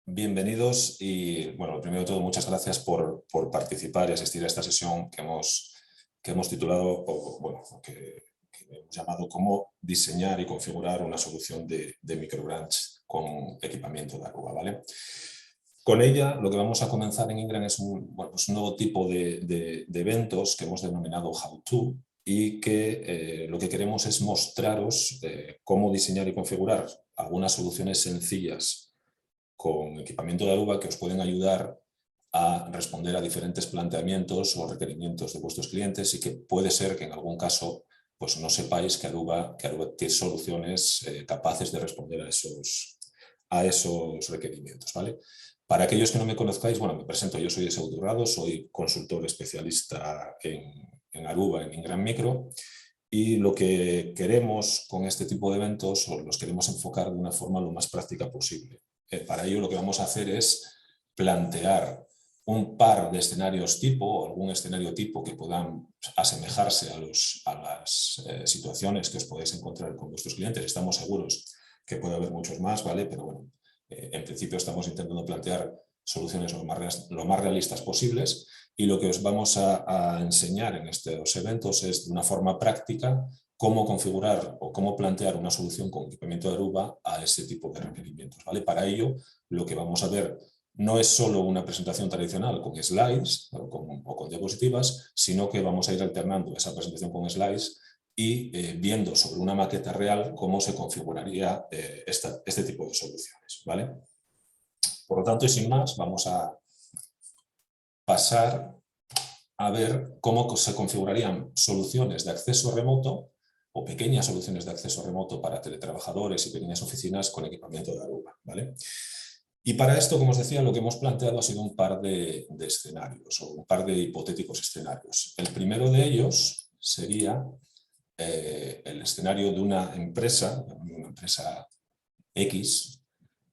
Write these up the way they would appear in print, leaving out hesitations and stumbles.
Bienvenidos y, bueno, primero de todo, muchas gracias por participar y asistir a esta sesión que hemos titulado, que hemos llamado "Cómo diseñar y configurar una solución de microbranch con equipamiento de Aruba", ¿vale? Con ella, lo que vamos a comenzar en Ingram es un nuevo tipo de eventos que hemos denominado How To, y que lo que queremos es mostraros cómo diseñar y configurar algunas soluciones sencillas con equipamiento de Aruba que os pueden ayudar a responder a diferentes planteamientos o requerimientos de vuestros clientes, y que puede ser que en algún caso pues no sepáis que Aruba tiene soluciones capaces de responder a esos requerimientos, ¿vale? Para aquellos que no me conozcáis, bueno, me presento, yo soy Esaú Turrado, soy consultor especialista en Aruba, en Ingram Micro, y lo que queremos con este tipo de eventos, o los queremos enfocar de una forma lo más práctica posible. Para ello lo que vamos a hacer es plantear un par de escenarios tipo, o algún escenario tipo que puedan asemejarse a las situaciones que os podéis encontrar con vuestros clientes. Estamos seguros que puede haber muchos más, ¿vale? Pero bueno, en principio estamos intentando plantear soluciones lo más realistas posibles, y lo que os vamos a enseñar en estos eventos es, de una forma práctica, cómo configurar o cómo plantear una solución con equipamiento de Aruba a ese tipo de requerimientos, ¿vale? Para ello, lo que vamos a ver no es solo una presentación tradicional con slides o con diapositivas, sino que vamos a ir alternando esa presentación con slides y viendo sobre una maqueta real cómo se configuraría este tipo de soluciones, ¿vale? Por lo tanto, y sin más, vamos a pasar a ver cómo se configurarían soluciones de acceso remoto o pequeñas soluciones de acceso remoto para teletrabajadores y pequeñas oficinas con equipamiento de Aruba, ¿vale? Y para esto, como os decía, lo que hemos planteado ha sido un par de escenarios, o un par de hipotéticos escenarios. El primero de ellos sería el escenario de una empresa X,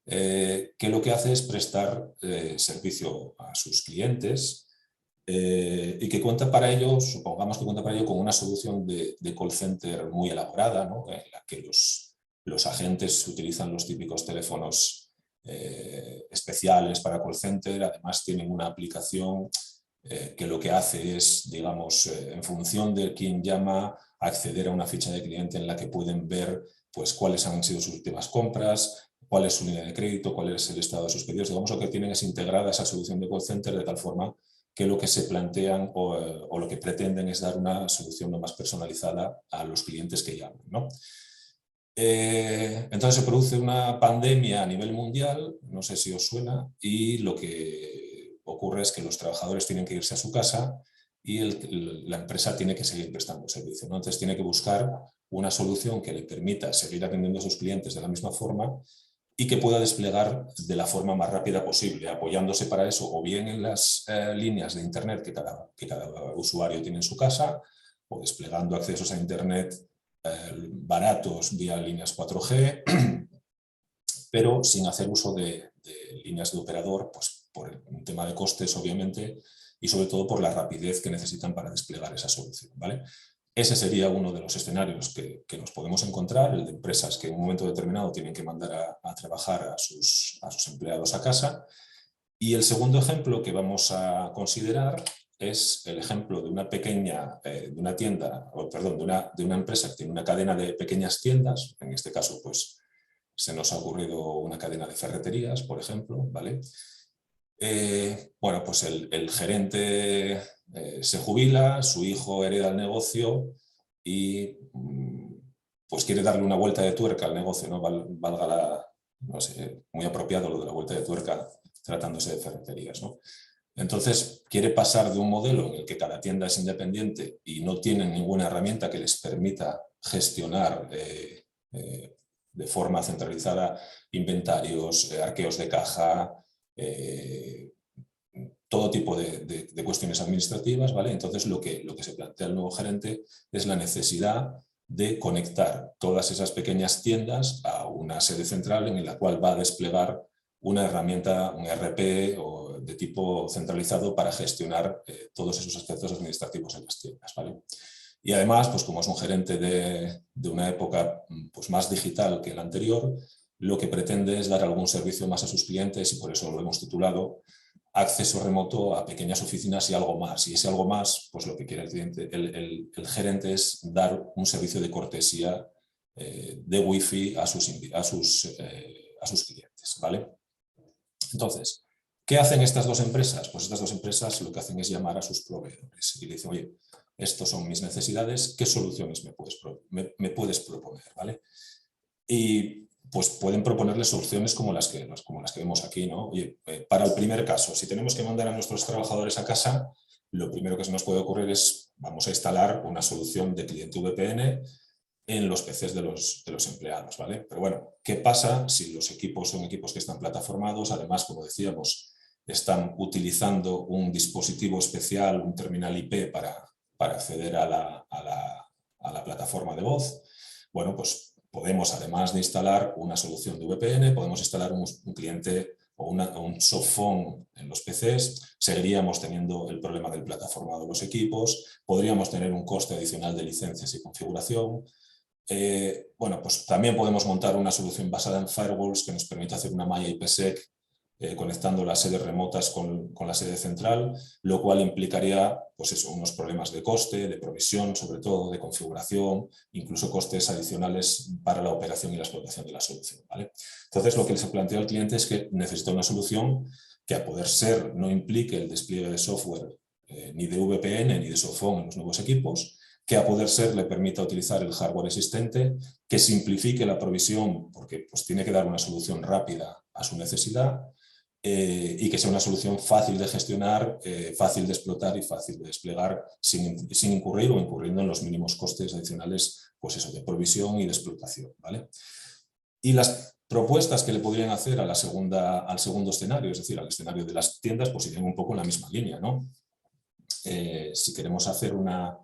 que lo que hace es prestar servicio a sus clientes, y que cuenta para ello, supongamos que cuenta para ello con una solución de call center muy elaborada, ¿no? En la que los agentes utilizan los típicos teléfonos especiales para call center. Además tienen una aplicación que lo que hace es, digamos, en función de quién llama, acceder a una ficha de cliente en la que pueden ver pues cuáles han sido sus últimas compras, cuál es su línea de crédito, cuál es el estado de sus pedidos. Digamos, lo que tienen es integrada esa solución de call center de tal forma que lo que se plantean o lo que pretenden es dar una solución lo más personalizada a los clientes que llaman, ¿no? Entonces se produce una pandemia a nivel mundial, no sé si os suena, y lo que ocurre es que los trabajadores tienen que irse a su casa y la empresa tiene que seguir prestando servicio, ¿no? Entonces tiene que buscar una solución que le permita seguir atendiendo a sus clientes de la misma forma y que pueda desplegar de la forma más rápida posible, apoyándose para eso o bien en las líneas de Internet que cada usuario tiene en su casa, o desplegando accesos a Internet baratos vía líneas 4G, pero sin hacer uso de líneas de operador, pues por un tema de costes, obviamente, y sobre todo por la rapidez que necesitan para desplegar esa solución, ¿vale? Ese sería uno de los escenarios que nos podemos encontrar, el de empresas que en un momento determinado tienen que mandar a trabajar a sus empleados a casa. Y el segundo ejemplo que vamos a considerar es el ejemplo de una pequeña, de una tienda, o perdón, de una empresa que tiene una cadena de pequeñas tiendas. En este caso, pues se nos ha ocurrido una cadena de ferreterías, por ejemplo, ¿vale? Bueno, pues el gerente se jubila, su hijo hereda el negocio y pues quiere darle una vuelta de tuerca al negocio, ¿no? Valga no sé, muy apropiado lo de la vuelta de tuerca tratándose de ferreterías, ¿no? Entonces quiere pasar de un modelo en el que cada tienda es independiente y no tienen ninguna herramienta que les permita gestionar de forma centralizada inventarios, arqueos de caja, todo tipo de cuestiones administrativas, ¿vale? Entonces lo que se plantea el nuevo gerente es la necesidad de conectar todas esas pequeñas tiendas a una sede central en la cual va a desplegar una herramienta, un ERP o de tipo centralizado para gestionar todos esos aspectos administrativos en las tiendas, ¿vale? Y además, pues como es un gerente de una época pues más digital que la anterior, lo que pretende es dar algún servicio más a sus clientes y por eso lo hemos titulado acceso remoto a pequeñas oficinas y algo más. Y ese algo más, pues lo que quiere el cliente, el gerente es dar un servicio de cortesía de Wi-Fi a sus clientes, ¿vale? Entonces, ¿qué hacen estas dos empresas? Pues estas dos empresas lo que hacen es llamar a sus proveedores y le dicen, oye, estas son mis necesidades, ¿qué soluciones me puedes proponer? ¿Vale? Y pues pueden proponerles soluciones como las que vemos aquí, ¿no? Oye, para el primer caso, si tenemos que mandar a nuestros trabajadores a casa, lo primero que se nos puede ocurrir es, vamos a instalar una solución de cliente VPN en los PCs de los empleados, ¿vale? Pero bueno, ¿qué pasa si los equipos son equipos que están plataformados? Además, como decíamos, están utilizando un dispositivo especial, un terminal IP para acceder a la plataforma de voz. Bueno, pues podemos, además de instalar una solución de VPN, podemos instalar un cliente o un softphone en los PCs, seguiríamos teniendo el problema del plataformado de los equipos, podríamos tener un coste adicional de licencias y configuración. Bueno, pues también podemos montar una solución basada en firewalls que nos permite hacer una malla IPsec conectando las sedes remotas con la sede central, lo cual implicaría pues eso, unos problemas de coste, de provisión, sobre todo de configuración, incluso costes adicionales para la operación y la explotación de la solución, ¿vale? Entonces, lo que se plantea al cliente es que necesita una solución que, a poder ser, no implique el despliegue de software ni de VPN ni de softphone en los nuevos equipos, que, a poder ser, le permita utilizar el hardware existente, que simplifique la provisión porque pues, tiene que dar una solución rápida a su necesidad, y que sea una solución fácil de gestionar, fácil de explotar y fácil de desplegar sin incurrir o incurriendo en los mínimos costes adicionales pues eso, de provisión y de explotación, ¿vale? Y las propuestas que le podrían hacer al segundo escenario, es decir, al escenario de las tiendas, pues irían un poco en la misma línea, ¿no? Si queremos hacer una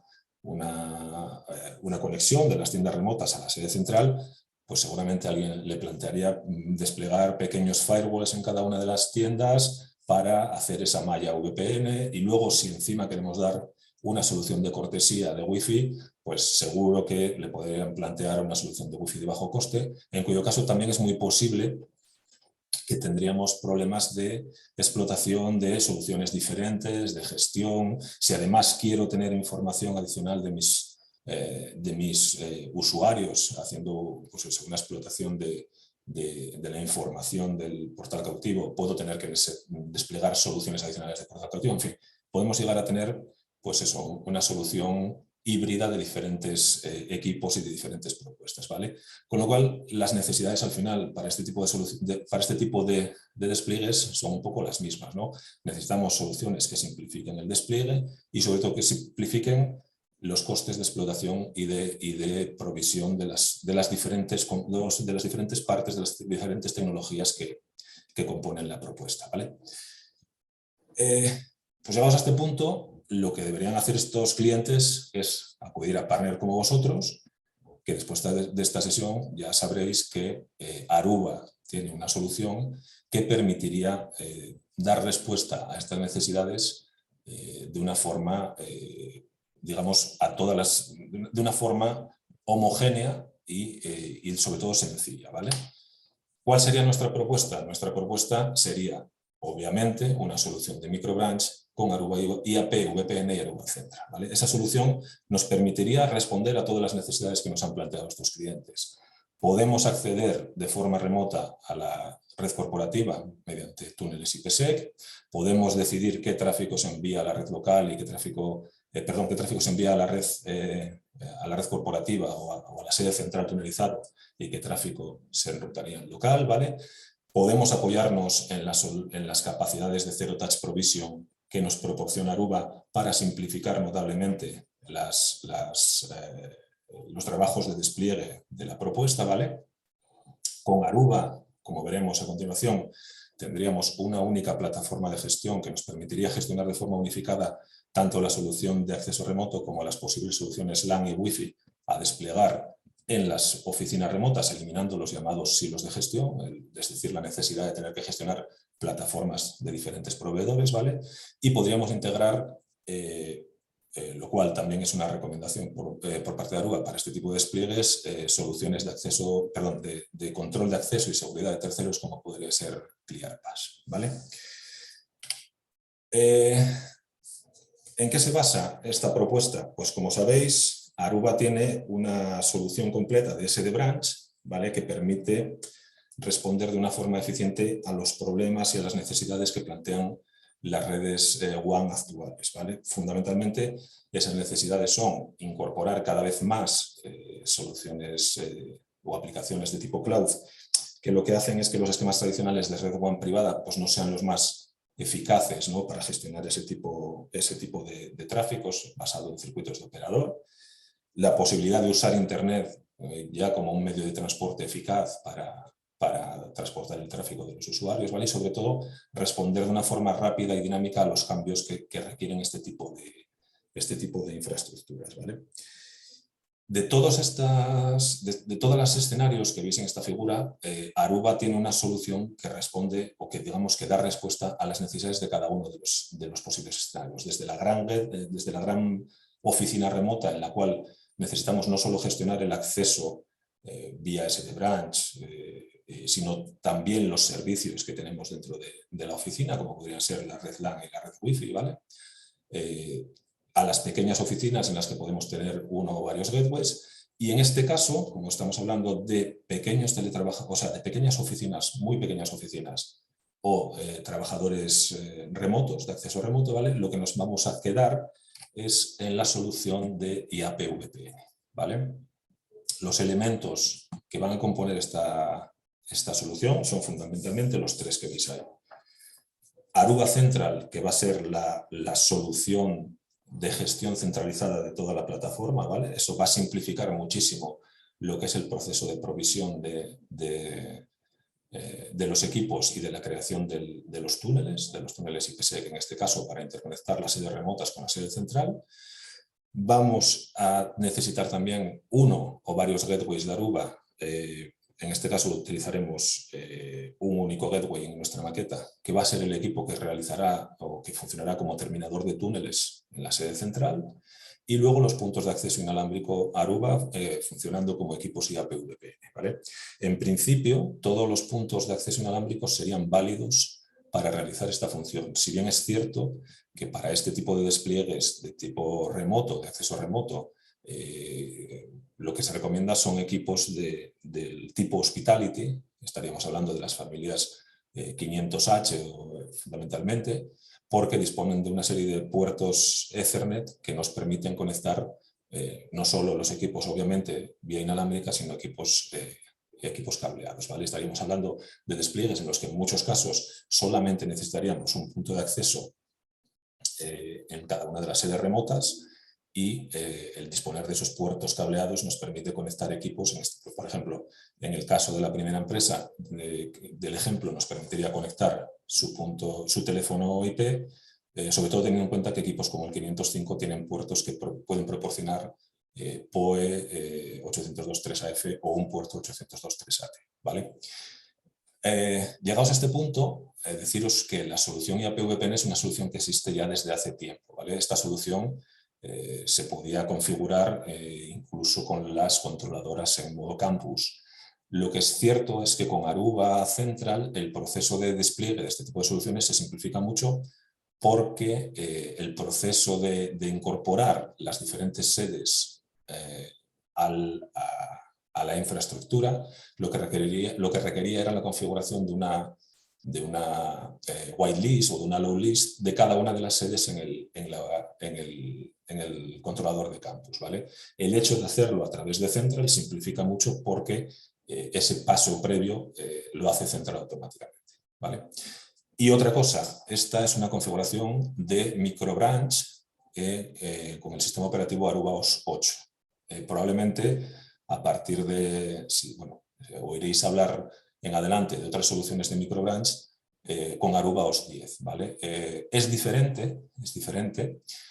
conexión de las tiendas remotas a la sede central, pues seguramente alguien le plantearía desplegar pequeños firewalls en cada una de las tiendas para hacer esa malla VPN, y luego, si encima queremos dar una solución de cortesía de Wi-Fi, pues seguro que le podrían plantear una solución de Wi-Fi de bajo coste, en cuyo caso también es muy posible que tendríamos problemas de explotación de soluciones diferentes, de gestión. Si además quiero tener información adicional de mis usuarios, haciendo pues eso, una explotación de la información del portal cautivo, puedo tener que desplegar soluciones adicionales de portal cautivo. En fin, podemos llegar a tener pues eso, una solución híbrida de diferentes equipos y de diferentes propuestas, ¿vale? Con lo cual, las necesidades al final para este tipo de despliegues son un poco las mismas, ¿no? Necesitamos soluciones que simplifiquen el despliegue y, sobre todo, que simplifiquen los costes de explotación y de provisión de las diferentes partes, de las diferentes tecnologías que componen la propuesta, ¿vale? Pues llegados a este punto, lo que deberían hacer estos clientes es acudir a partners como vosotros, que después de esta sesión ya sabréis que Aruba tiene una solución que permitiría dar respuesta a estas necesidades de una forma, digamos, de una forma homogénea y sobre todo sencilla, ¿vale? ¿Cuál sería nuestra propuesta? Nuestra propuesta sería, obviamente, una solución de microbranch con Aruba IAP, VPN y Aruba Central, ¿vale? Esa solución nos permitiría responder a todas las necesidades que nos han planteado estos clientes. Podemos acceder de forma remota a la red corporativa mediante túneles IPsec, podemos decidir qué tráfico se envía a la red local y qué tráfico se envía a la red corporativa o a la sede central tunelizada y qué tráfico se enrutaría en local, ¿vale? Podemos apoyarnos en las capacidades de Zero Touch Provision que nos proporciona Aruba para simplificar notablemente los trabajos de despliegue de la propuesta, ¿vale? Con Aruba, como veremos a continuación, tendríamos una única plataforma de gestión que nos permitiría gestionar de forma unificada tanto la solución de acceso remoto como las posibles soluciones LAN y Wi-Fi a desplegar en las oficinas remotas, eliminando los llamados silos de gestión, es decir, la necesidad de tener que gestionar plataformas de diferentes proveedores, ¿vale? Y podríamos integrar lo cual también es una recomendación por parte de Aruba para este tipo de despliegues, soluciones de acceso, perdón, de control de acceso y seguridad de terceros como podría ser ClearPass, ¿vale? ¿En qué se basa esta propuesta? Pues como sabéis, Aruba tiene una solución completa de SD Branch, ¿vale? Que permite responder de una forma eficiente a los problemas y a las necesidades que plantean las redes WAN actuales, ¿vale? Fundamentalmente, esas necesidades son incorporar cada vez más soluciones o aplicaciones de tipo cloud, que lo que hacen es que los esquemas tradicionales de red WAN privada pues no sean los más eficaces, ¿no?, para gestionar ese tipo de tráficos basado en circuitos de operador. La posibilidad de usar Internet ya como un medio de transporte eficaz para transportar el tráfico de los usuarios, ¿vale? Y sobre todo responder de una forma rápida y dinámica a los cambios que requieren este tipo de infraestructuras, ¿vale? De todos los escenarios que veis en esta figura, Aruba tiene una solución que responde o que digamos que da respuesta a las necesidades de cada uno de los posibles escenarios. Desde la gran oficina remota en la cual necesitamos no solo gestionar el acceso vía SD Branch, sino también los servicios que tenemos dentro de la oficina, como podrían ser la red LAN y la red Wi-Fi, ¿vale? A las pequeñas oficinas en las que podemos tener uno o varios gateways, y en este caso, como estamos hablando de pequeños teletrabajadores, o sea, de pequeñas oficinas, muy pequeñas oficinas, o trabajadores remotos, de acceso remoto, ¿vale? Lo que nos vamos a quedar es en la solución de IAP-VPN, ¿vale? Los elementos que van a componer esta solución son fundamentalmente los tres que veis ahí. Aruba Central, que va a ser la solución de gestión centralizada de toda la plataforma, ¿vale? Eso va a simplificar muchísimo lo que es el proceso de provisión de los equipos y de la creación de los túneles IPsec, en este caso para interconectar las sedes remotas con la sede central. Vamos a necesitar también uno o varios gateways de Aruba. En este caso utilizaremos un único gateway en nuestra maqueta, que va a ser el equipo que realizará o que funcionará como terminador de túneles en la sede central, y luego los puntos de acceso inalámbrico Aruba funcionando como equipos IAP-VPN, ¿vale? En principio, todos los puntos de acceso inalámbricos serían válidos para realizar esta función, si bien es cierto que para este tipo de despliegues de tipo remoto, de acceso remoto, lo que se recomienda son equipos del tipo Hospitality, estaríamos hablando de las familias 500H fundamentalmente, porque disponen de una serie de puertos Ethernet que nos permiten conectar no solo los equipos, obviamente, vía inalámbrica, sino equipos cableados, ¿vale? Estaríamos hablando de despliegues en los que en muchos casos solamente necesitaríamos un punto de acceso en cada una de las sedes remotas, y el disponer de esos puertos cableados nos permite conectar equipos. Por ejemplo, en el caso de la primera empresa del ejemplo, nos permitiría conectar su teléfono IP, sobre todo teniendo en cuenta que equipos como el 505 tienen puertos que pueden proporcionar PoE 802.3AF o un puerto 802.3AT, ¿vale? Llegados a este punto, deciros que la solución IAP-VPN es una solución que existe ya desde hace tiempo, ¿vale? Esta solución se podía configurar incluso con las controladoras en modo campus. Lo que es cierto es que con Aruba Central el proceso de despliegue de este tipo de soluciones se simplifica mucho, porque el proceso de incorporar las diferentes sedes a la infraestructura lo que requería era la configuración de una whitelist o de una lowlist de cada una de las sedes en el controlador de campus, ¿vale? El hecho de hacerlo a través de Central simplifica mucho, porque ese paso previo lo hace Central automáticamente, ¿vale? Y otra cosa, esta es una configuración de microbranch con el sistema operativo Aruba OS 8. Probablemente a partir de, bueno, oiréis hablar en adelante de otras soluciones de microbranch con Aruba OS 10, ¿vale? Es diferente.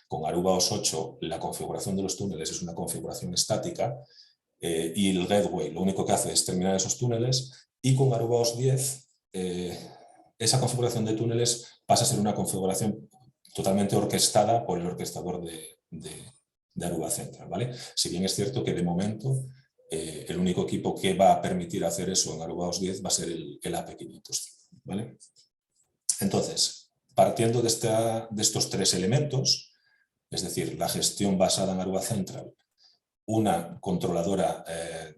Con Aruba OS 8 la configuración de los túneles es una configuración estática y el gateway lo único que hace es terminar esos túneles, y con Aruba OS 10 esa configuración de túneles pasa a ser una configuración totalmente orquestada por el orquestador de Aruba Central, ¿vale? Si bien es cierto que de momento el único equipo que va a permitir hacer eso en Aruba OS 10 va a ser el AP500, ¿vale? Entonces, partiendo de estos tres elementos, es decir, la gestión basada en Aruba Central, una controladora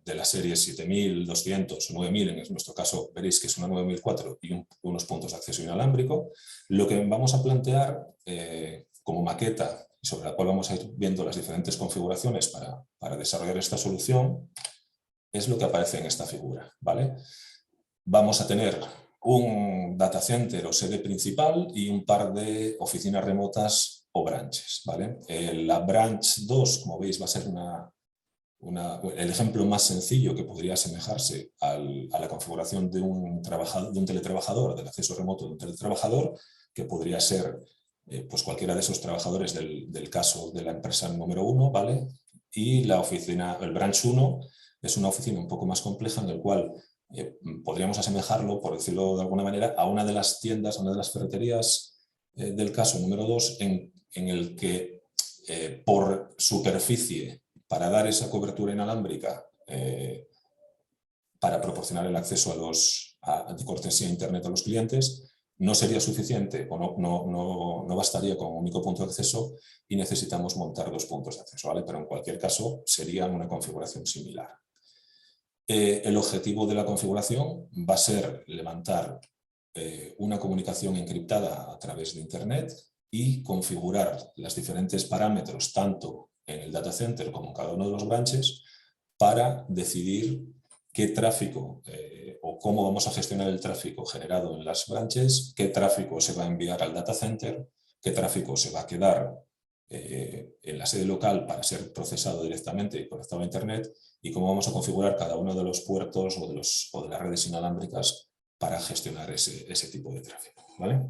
de la serie 7200 o 9000, en nuestro caso veréis que es una 9004 y unos puntos de acceso inalámbrico, lo que vamos a plantear como maqueta y sobre la cual vamos a ir viendo las diferentes configuraciones para desarrollar esta solución es lo que aparece en esta figura, ¿vale? Vamos a tener un data center o sede principal y un par de oficinas remotas o branches, ¿vale? La branch 2, como veis, va a ser el ejemplo más sencillo que podría asemejarse a la configuración de un teletrabajador, del acceso remoto de un teletrabajador, que podría ser pues cualquiera de esos trabajadores del caso de la empresa número 1, ¿vale? Y la oficina, el branch 1, es una oficina un poco más compleja en el cual podríamos asemejarlo, por decirlo de alguna manera, a una de las tiendas, a una de las ferreterías del caso número 2, en el que por superficie, para dar esa cobertura inalámbrica, para proporcionar el acceso de cortesía a Internet a los clientes, no sería suficiente o no bastaría con un único punto de acceso y necesitamos montar 2 puntos de acceso, ¿vale? Pero en cualquier caso sería una configuración similar. El objetivo de la configuración va a ser levantar una comunicación encriptada a través de Internet y configurar los diferentes parámetros tanto en el data center como en cada uno de los branches para decidir qué tráfico o cómo vamos a gestionar el tráfico generado en las branches, qué tráfico se va a enviar al data center, qué tráfico se va a quedar en la sede local para ser procesado directamente y conectado a Internet, y cómo vamos a configurar cada uno de los puertos o de las redes inalámbricas para gestionar ese tipo de tráfico, ¿vale?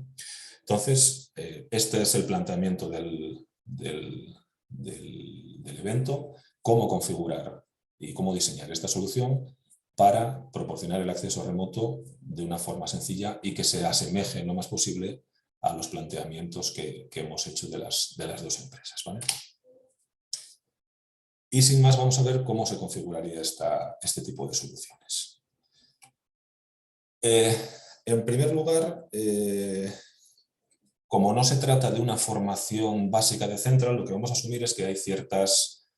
Entonces, este es el planteamiento del evento, cómo configurar y cómo diseñar esta solución para proporcionar el acceso remoto de una forma sencilla y que se asemeje lo más posible a los planteamientos que hemos hecho de las 2 empresas, ¿vale? Y sin más vamos a ver cómo se configuraría este tipo de soluciones. En primer lugar, como no se trata de una formación básica de Central, lo que vamos a asumir es que hay ciertas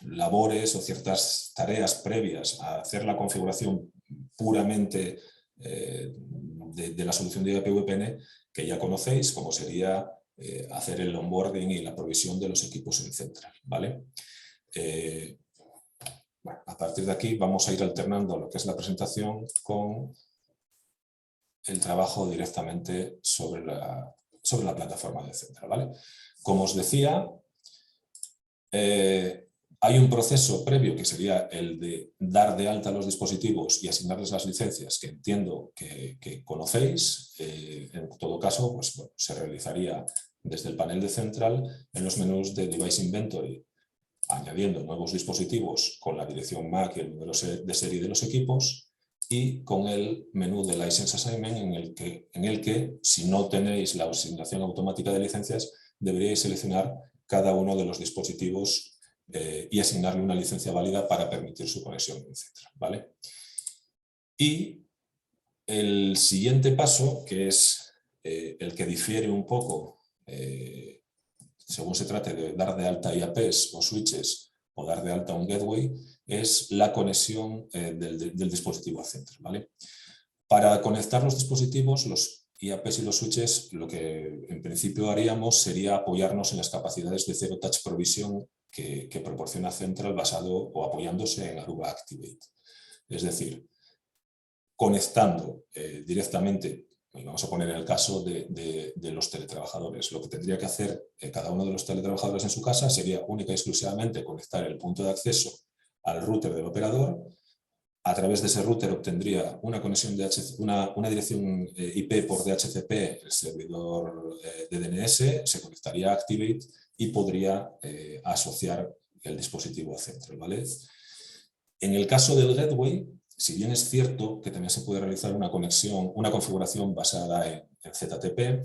labores o ciertas tareas previas a hacer la configuración puramente de la solución de IAP-VPN que ya conocéis, como sería hacer el onboarding y la provisión de los equipos en Central, ¿vale? Bueno, a partir de aquí vamos a ir alternando lo que es la presentación con el trabajo directamente sobre la plataforma de Central, ¿vale? Como os decía, hay un proceso previo que sería el de dar de alta los dispositivos y asignarles las licencias, que entiendo que conocéis. En todo caso, pues, bueno, se realizaría desde el panel de Central en los menús de Device Inventory, añadiendo nuevos dispositivos con la dirección MAC y el número de serie de los equipos, y con el menú de License Assignment en el que si no tenéis la asignación automática de licencias, deberíais seleccionar cada uno de los dispositivos y asignarle una licencia válida para permitir su conexión, etc., ¿vale? Y el siguiente paso, que es el que difiere un poco según se trate de dar de alta IAPs o switches o dar de alta un gateway, es la conexión del dispositivo a Central, ¿vale? Para conectar los dispositivos, los IAPs y los switches, lo que en principio haríamos sería apoyarnos en las capacidades de Zero Touch Provision que proporciona Central basado o apoyándose en Aruba Activate. Es decir, conectando directamente, y vamos a poner el caso de los teletrabajadores. Lo que tendría que hacer cada uno de los teletrabajadores en su casa sería única y exclusivamente conectar el punto de acceso al router del operador. A través de ese router obtendría una conexión una dirección IP por DHCP, el servidor de DNS, se conectaría a Activate y podría asociar el dispositivo a Central, ¿vale? En el caso del gateway, si bien es cierto que también se puede realizar una configuración basada en ZTP,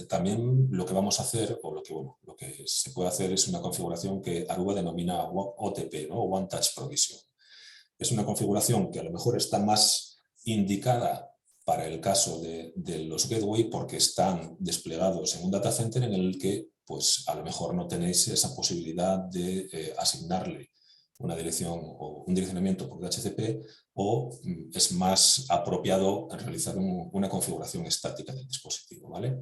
también lo que vamos a hacer, o lo que se puede hacer es una configuración que Aruba denomina OTP, ¿no? One Touch Provision. Es una configuración que a lo mejor está más indicada para el caso de los gateway porque están desplegados en un data center en el que pues, a lo mejor no tenéis esa posibilidad de asignarle una dirección o un direccionamiento por DHCP, o es más apropiado realizar una configuración estática del dispositivo, ¿vale?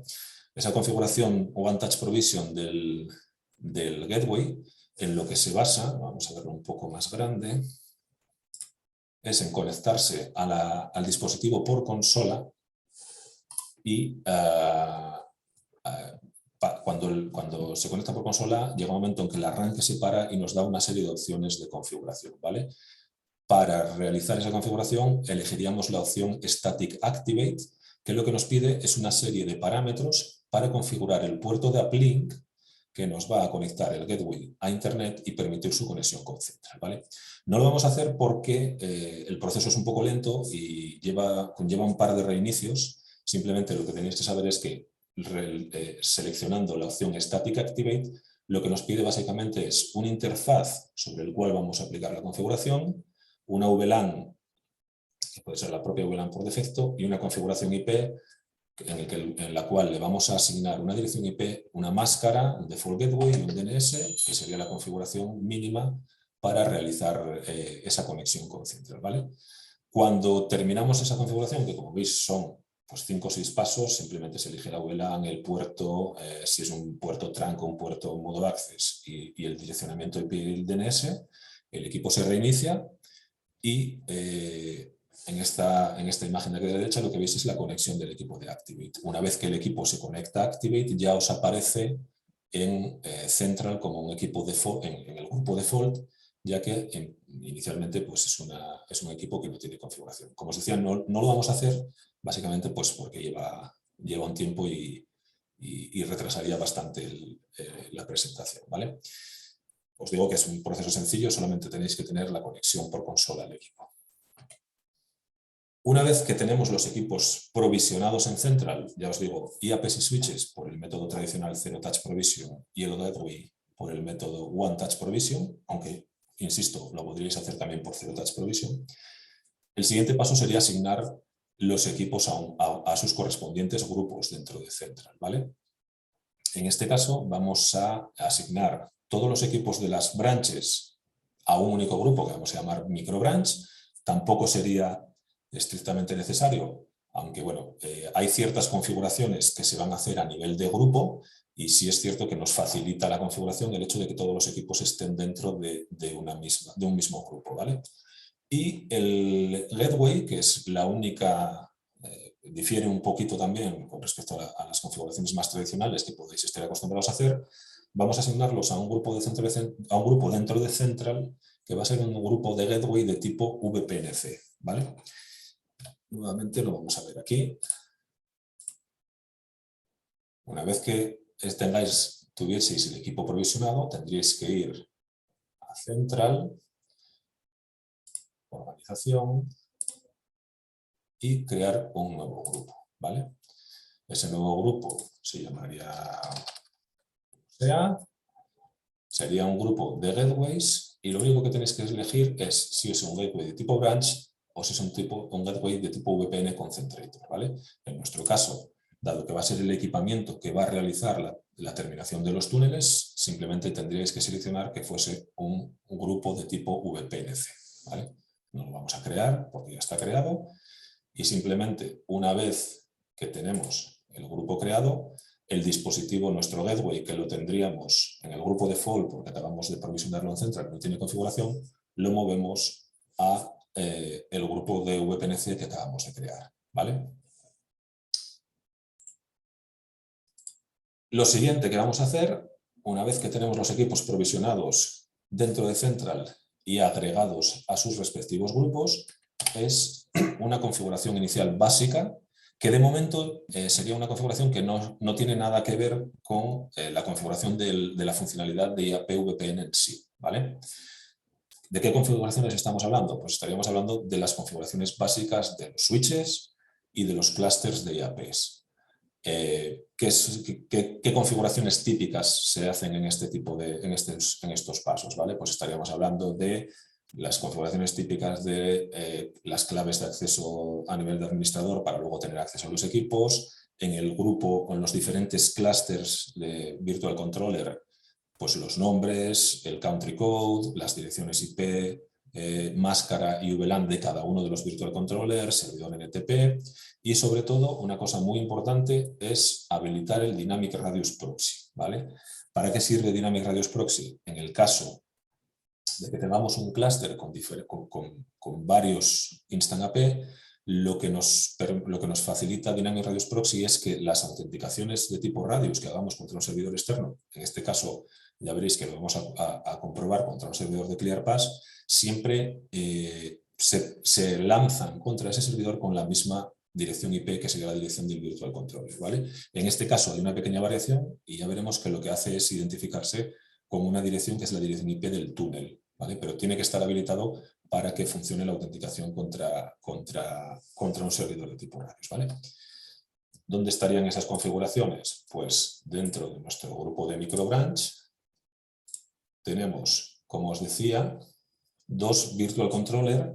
Esa configuración One Touch Provision del gateway, en lo que se basa, vamos a verlo un poco más grande, es en conectarse al dispositivo por consola y cuando se conecta por consola llega un momento en que el arranque se para y nos da una serie de opciones de configuración, ¿vale? Para realizar esa configuración elegiríamos la opción Static Activate, que lo que nos pide es una serie de parámetros para configurar el puerto de uplink que nos va a conectar el gateway a Internet y permitir su conexión con Central, ¿vale? No lo vamos a hacer porque el proceso es un poco lento y conlleva un par de reinicios. Simplemente lo que tenéis que saber es que seleccionando la opción Static Activate, lo que nos pide básicamente es una interfaz sobre el cual vamos a aplicar la configuración, una VLAN, que puede ser la propia VLAN por defecto, y una configuración IP en la cual le vamos a asignar una dirección IP, una máscara, un default gateway y un DNS, que sería la configuración mínima para realizar esa conexión con Central, ¿vale? Cuando terminamos esa configuración, que como veis son pues 5 o 6 pasos, simplemente se elige la VLAN, el puerto, si es un puerto trunk o un puerto modo access y el direccionamiento IP y el DNS, el equipo se reinicia y en esta imagen de aquí a la derecha lo que veis es la conexión del equipo de Activate. Una vez que el equipo se conecta a Activate, ya os aparece en Central como un equipo default, en el grupo default, ya que inicialmente pues, es un equipo que no tiene configuración. Como os decía, no lo vamos a hacer básicamente pues, porque lleva un tiempo y retrasaría bastante la presentación, ¿vale? Os digo que es un proceso sencillo, solamente tenéis que tener la conexión por consola al equipo. Una vez que tenemos los equipos provisionados en Central, ya os digo, IAPs y switches por el método tradicional Zero Touch Provision y el gateway por el método One Touch Provision, aunque, insisto, lo podríais hacer también por Zero Touch Provision, el siguiente paso sería asignar los equipos a sus correspondientes grupos dentro de Central, ¿vale? En este caso vamos a asignar todos los equipos de las branches a un único grupo que vamos a llamar microbranch. Tampoco sería estrictamente necesario, aunque bueno, hay ciertas configuraciones que se van a hacer a nivel de grupo y sí es cierto que nos facilita la configuración el hecho de que todos los equipos estén dentro de un mismo grupo, ¿vale? Y el gateway, que es la única, difiere un poquito también con respecto a las configuraciones más tradicionales que podéis estar acostumbrados a hacer, vamos a asignarlos a un grupo dentro de Central que va a ser un grupo de gateway de tipo VPNC, ¿vale? Nuevamente lo vamos a ver aquí. Una vez que tuvieseis el equipo provisionado, tendríais que ir a Central, Organización y crear un nuevo grupo, ¿vale? Ese nuevo grupo se llamaría sería un grupo de gateways y lo único que tenéis que elegir es si es un gateway de tipo branch o si es un gateway de tipo VPN concentrator, ¿vale? En nuestro caso, dado que va a ser el equipamiento que va a realizar la terminación de los túneles, simplemente tendríais que seleccionar que fuese un grupo de tipo VPNC, ¿vale? No lo vamos a crear porque ya está creado y simplemente una vez que tenemos el grupo creado, el dispositivo, nuestro gateway, que lo tendríamos en el grupo default porque acabamos de provisionarlo en Central, no tiene configuración, lo movemos a el grupo de VPNC que acabamos de crear, ¿vale? Lo siguiente que vamos a hacer, una vez que tenemos los equipos provisionados dentro de Central y agregados a sus respectivos grupos, es una configuración inicial básica que de momento sería una configuración que no tiene nada que ver con la configuración de la funcionalidad de IAP VPN en sí, ¿vale? ¿De qué configuraciones estamos hablando? Pues estaríamos hablando de las configuraciones básicas de los switches y de los clusters de IAPs. ¿Qué configuraciones típicas se hacen en este tipo en estos pasos? ¿Vale? Pues estaríamos hablando de las configuraciones típicas de las claves de acceso a nivel de administrador para luego tener acceso a los equipos, en el grupo o en los diferentes clusters de Virtual Controller, pues los nombres, el country code, las direcciones IP, máscara y VLAN de cada uno de los Virtual Controllers, servidor NTP y sobre todo una cosa muy importante es habilitar el Dynamic Radius Proxy, ¿vale? ¿Para qué sirve Dynamic Radius Proxy? En el caso de que tengamos un clúster con varios Instant AP, lo que nos facilita Dynamic Radius Proxy es que las autenticaciones de tipo Radius que hagamos contra un servidor externo, en este caso ya veréis que lo vamos a comprobar contra un servidor de ClearPass, siempre se lanzan contra ese servidor con la misma dirección IP que sería la dirección del Virtual Controller, ¿vale? En este caso hay una pequeña variación y ya veremos que lo que hace es identificarse con una dirección que es la dirección IP del túnel, ¿vale? Pero tiene que estar habilitado para que funcione la autenticación contra un servidor de tipo Radius, ¿vale? ¿Dónde estarían esas configuraciones? Pues dentro de nuestro grupo de microbranch tenemos, como os decía, dos Virtual Controller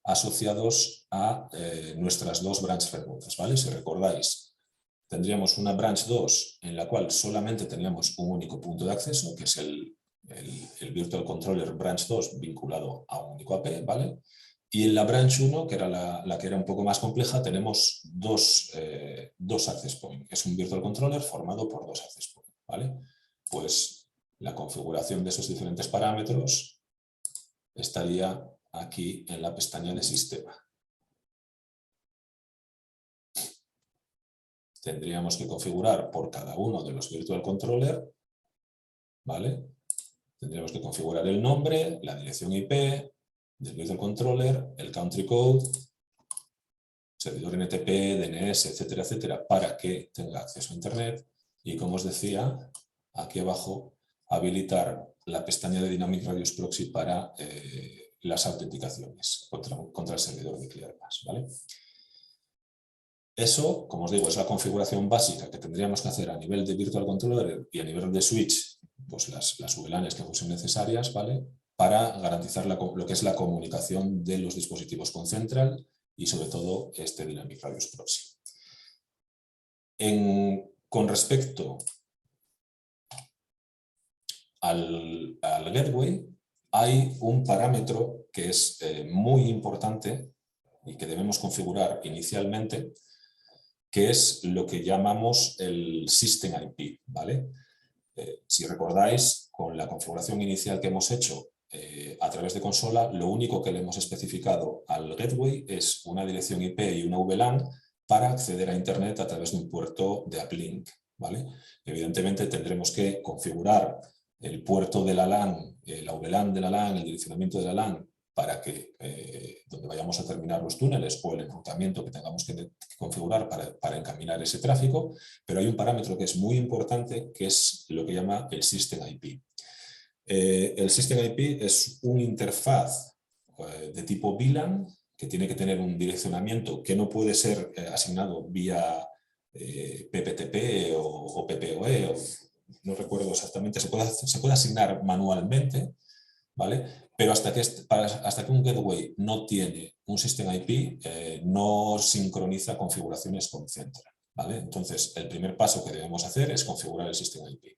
asociados a nuestras dos branch remotas, ¿vale? Si recordáis, tendríamos una branch 2 en la cual solamente teníamos un único punto de acceso, que es el Virtual Controller branch 2 vinculado a un único AP, ¿vale? Y en la branch 1, que era la que era un poco más compleja, tenemos dos access points. Es un Virtual Controller formado por dos access points, ¿vale? Pues la configuración de esos diferentes parámetros estaría aquí en la pestaña de sistema. Tendríamos que configurar por cada uno de los Virtual Controller, ¿vale? Tendríamos que configurar el nombre, la dirección IP del Virtual Controller, el country code, servidor NTP, DNS, etcétera, etcétera, para que tenga acceso a Internet. Y como os decía, aquí abajo, habilitar la pestaña de Dynamic Radius Proxy para las autenticaciones contra el servidor de ClearPass, ¿vale? Eso, como os digo, es la configuración básica que tendríamos que hacer a nivel de Virtual Controller y a nivel de switch, pues las VLANs que fuesen necesarias, ¿vale? Para garantizar lo que es la comunicación de los dispositivos con Central y sobre todo este Dynamic Radius Proxy. Con respecto al gateway, hay un parámetro que es muy importante y que debemos configurar inicialmente, que es lo que llamamos el System IP, ¿vale? Si recordáis, con la configuración inicial que hemos hecho a través de consola, lo único que le hemos especificado al gateway es una dirección IP y una VLAN para acceder a Internet a través de un puerto de uplink, ¿vale? Evidentemente tendremos que configurar el puerto de la LAN, la VLAN de la LAN, el direccionamiento de la LAN, para que donde vayamos a terminar los túneles o el enrutamiento que tengamos que configurar para encaminar ese tráfico, pero hay un parámetro que es muy importante, que es lo que llama el System IP. El System IP es una interfaz de tipo VLAN que tiene que tener un direccionamiento que no puede ser asignado vía PPTP o PPoE, no recuerdo exactamente, se puede asignar manualmente, ¿vale? Pero hasta que un gateway no tiene un System IP, no sincroniza configuraciones con Central, ¿vale? Entonces, el primer paso que debemos hacer es configurar el System IP.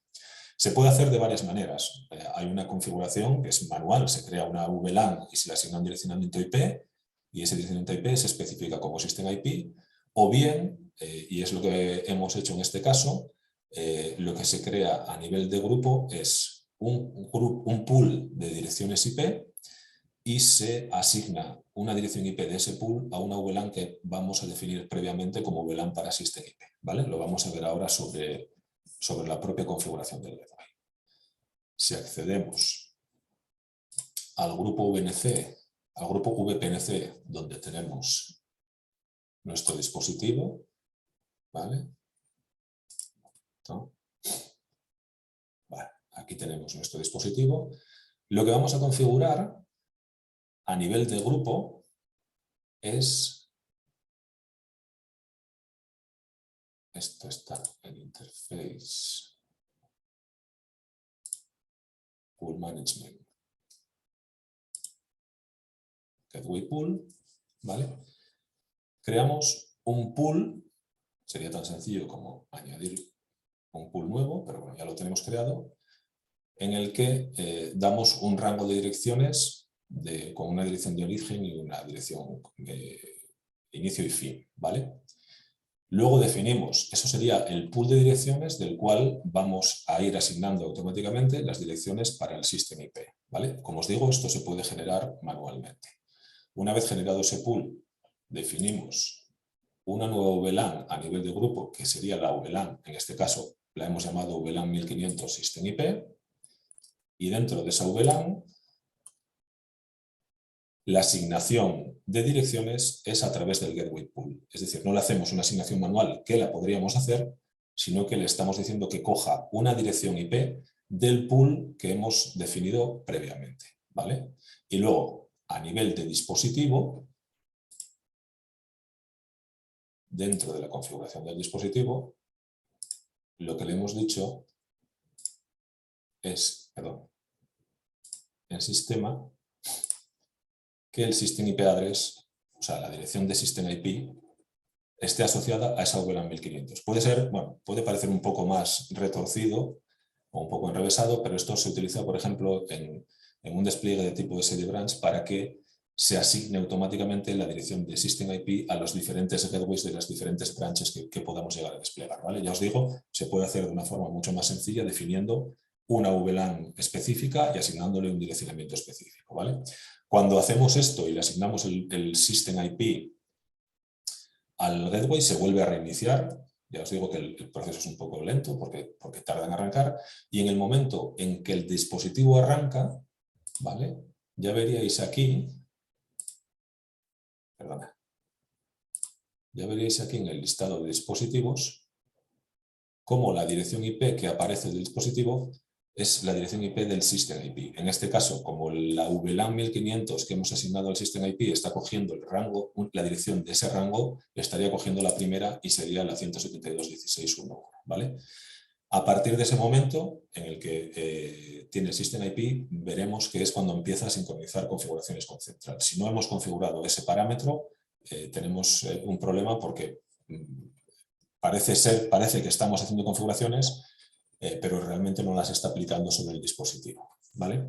Se puede hacer de varias maneras. Hay una configuración que es manual, se crea una VLAN y se le asigna un direccionamiento IP y ese direccionamiento IP se especifica como System IP, o bien, y es lo que hemos hecho en este caso, lo que se crea a nivel de grupo es un pool de direcciones IP y se asigna una dirección IP de ese pool a una VLAN que vamos a definir previamente como VLAN para System IP, ¿vale? Lo vamos a ver ahora sobre la propia configuración del gateway. Si accedemos al grupo VNC, al grupo VPNC, donde tenemos nuestro dispositivo, ¿vale? Vale, aquí tenemos nuestro dispositivo. Lo que vamos a configurar a nivel de grupo es esto está en Interface Pool Management, Gateway Pool, ¿vale? Creamos un pool, sería tan sencillo como añadir un pool nuevo, pero bueno, ya lo tenemos creado, en el que damos un rango de direcciones con una dirección de origen y una dirección de inicio y fin, ¿vale? Luego definimos, eso sería el pool de direcciones del cual vamos a ir asignando automáticamente las direcciones para el System IP, ¿vale? Como os digo, esto se puede generar manualmente. Una vez generado ese pool, definimos una nueva VLAN a nivel de grupo, que sería la VLAN, en este caso la hemos llamado VLAN 1500 System IP, y dentro de esa VLAN la asignación de direcciones es a través del Gateway Pool. Es decir, no le hacemos una asignación manual que la podríamos hacer, sino que le estamos diciendo que coja una dirección IP del pool que hemos definido previamente, ¿vale? Y luego, a nivel de dispositivo, dentro de la configuración del dispositivo, lo que le hemos dicho es, en sistema, que el System IP Address, o sea, la dirección de System IP, esté asociada a esa VLAN 1500. Puede ser, bueno, puede parecer un poco más retorcido o un poco enrevesado, pero esto se utiliza, por ejemplo, en un despliegue de tipo SD branch para que se asigne automáticamente la dirección de System IP a los diferentes gateways de las diferentes branches que podamos llegar a desplegar, ¿vale? Ya os digo, se puede hacer de una forma mucho más sencilla definiendo una VLAN específica y asignándole un direccionamiento específico, ¿vale? Cuando hacemos esto y le asignamos el System IP al gateway, se vuelve a reiniciar. Ya os digo que el proceso es un poco lento porque tarda en arrancar. Y en el momento en que el dispositivo arranca, ¿vale? Ya veríais aquí, perdona, ya veríais aquí en el listado de dispositivos cómo la dirección IP que aparece del dispositivo es la dirección IP del System IP. En este caso, como la VLAN 1500 que hemos asignado al System IP está cogiendo el rango, la dirección de ese rango, estaría cogiendo la primera y sería la 172.16.1.1, ¿vale? A partir de ese momento en el que tiene el System IP, veremos que es cuando empieza a sincronizar configuraciones con Central. Si no hemos configurado ese parámetro, tenemos un problema porque parece que estamos haciendo configuraciones, pero realmente no las está aplicando sobre el dispositivo, ¿vale?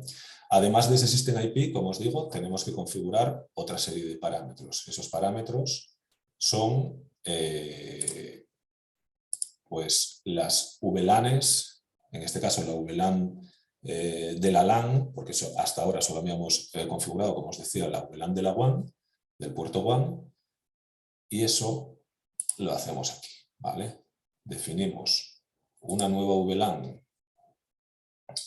Además de ese System IP, como os digo, tenemos que configurar otra serie de parámetros. Esos parámetros son pues las VLANs, en este caso la VLAN de la LAN, porque hasta ahora solo habíamos configurado, como os decía, la VLAN de la WAN, del puerto WAN, y eso lo hacemos aquí, ¿vale? Definimos una nueva VLAN.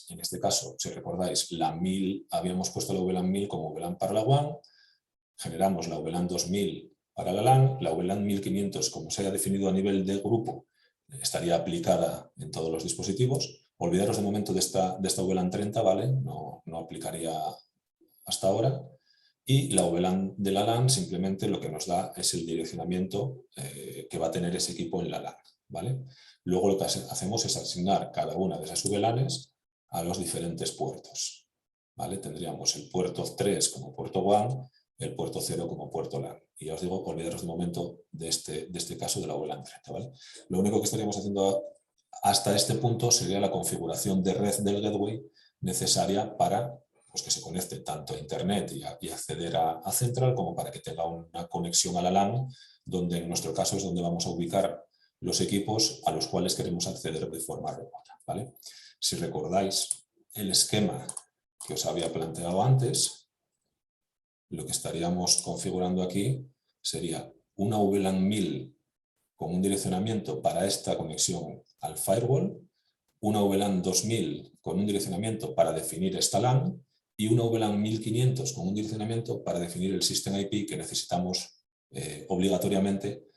En este caso, si recordáis, la 1000, habíamos puesto la VLAN 1000 como VLAN para la WAN, generamos la VLAN 2000 para la LAN, la VLAN 1500, como se haya definido a nivel de grupo, estaría aplicada en todos los dispositivos. Olvidaros de momento de esta VLAN 30, ¿vale? No aplicaría hasta ahora. Y la VLAN de la LAN simplemente lo que nos da es el direccionamiento que va a tener ese equipo en la LAN, ¿vale? Luego lo que hacemos es asignar cada una de esas VLANs a los diferentes puertos, ¿vale? Tendríamos el puerto 3 como puerto WAN, el puerto 0 como puerto LAN. Y ya os digo, olvidaros de momento de este caso de la VLAN 30, ¿vale? Lo único que estaríamos haciendo hasta este punto sería la configuración de red del gateway necesaria para pues, que se conecte tanto a Internet y acceder a Central como para que tenga una conexión a la LAN, donde en nuestro caso es donde vamos a ubicar los equipos a los cuales queremos acceder de forma remota, ¿vale? Si recordáis el esquema que os había planteado antes, lo que estaríamos configurando aquí sería una VLAN 1000 con un direccionamiento para esta conexión al firewall, una VLAN 2000 con un direccionamiento para definir esta LAN y una VLAN 1500 con un direccionamiento para definir el System IP que necesitamos obligatoriamente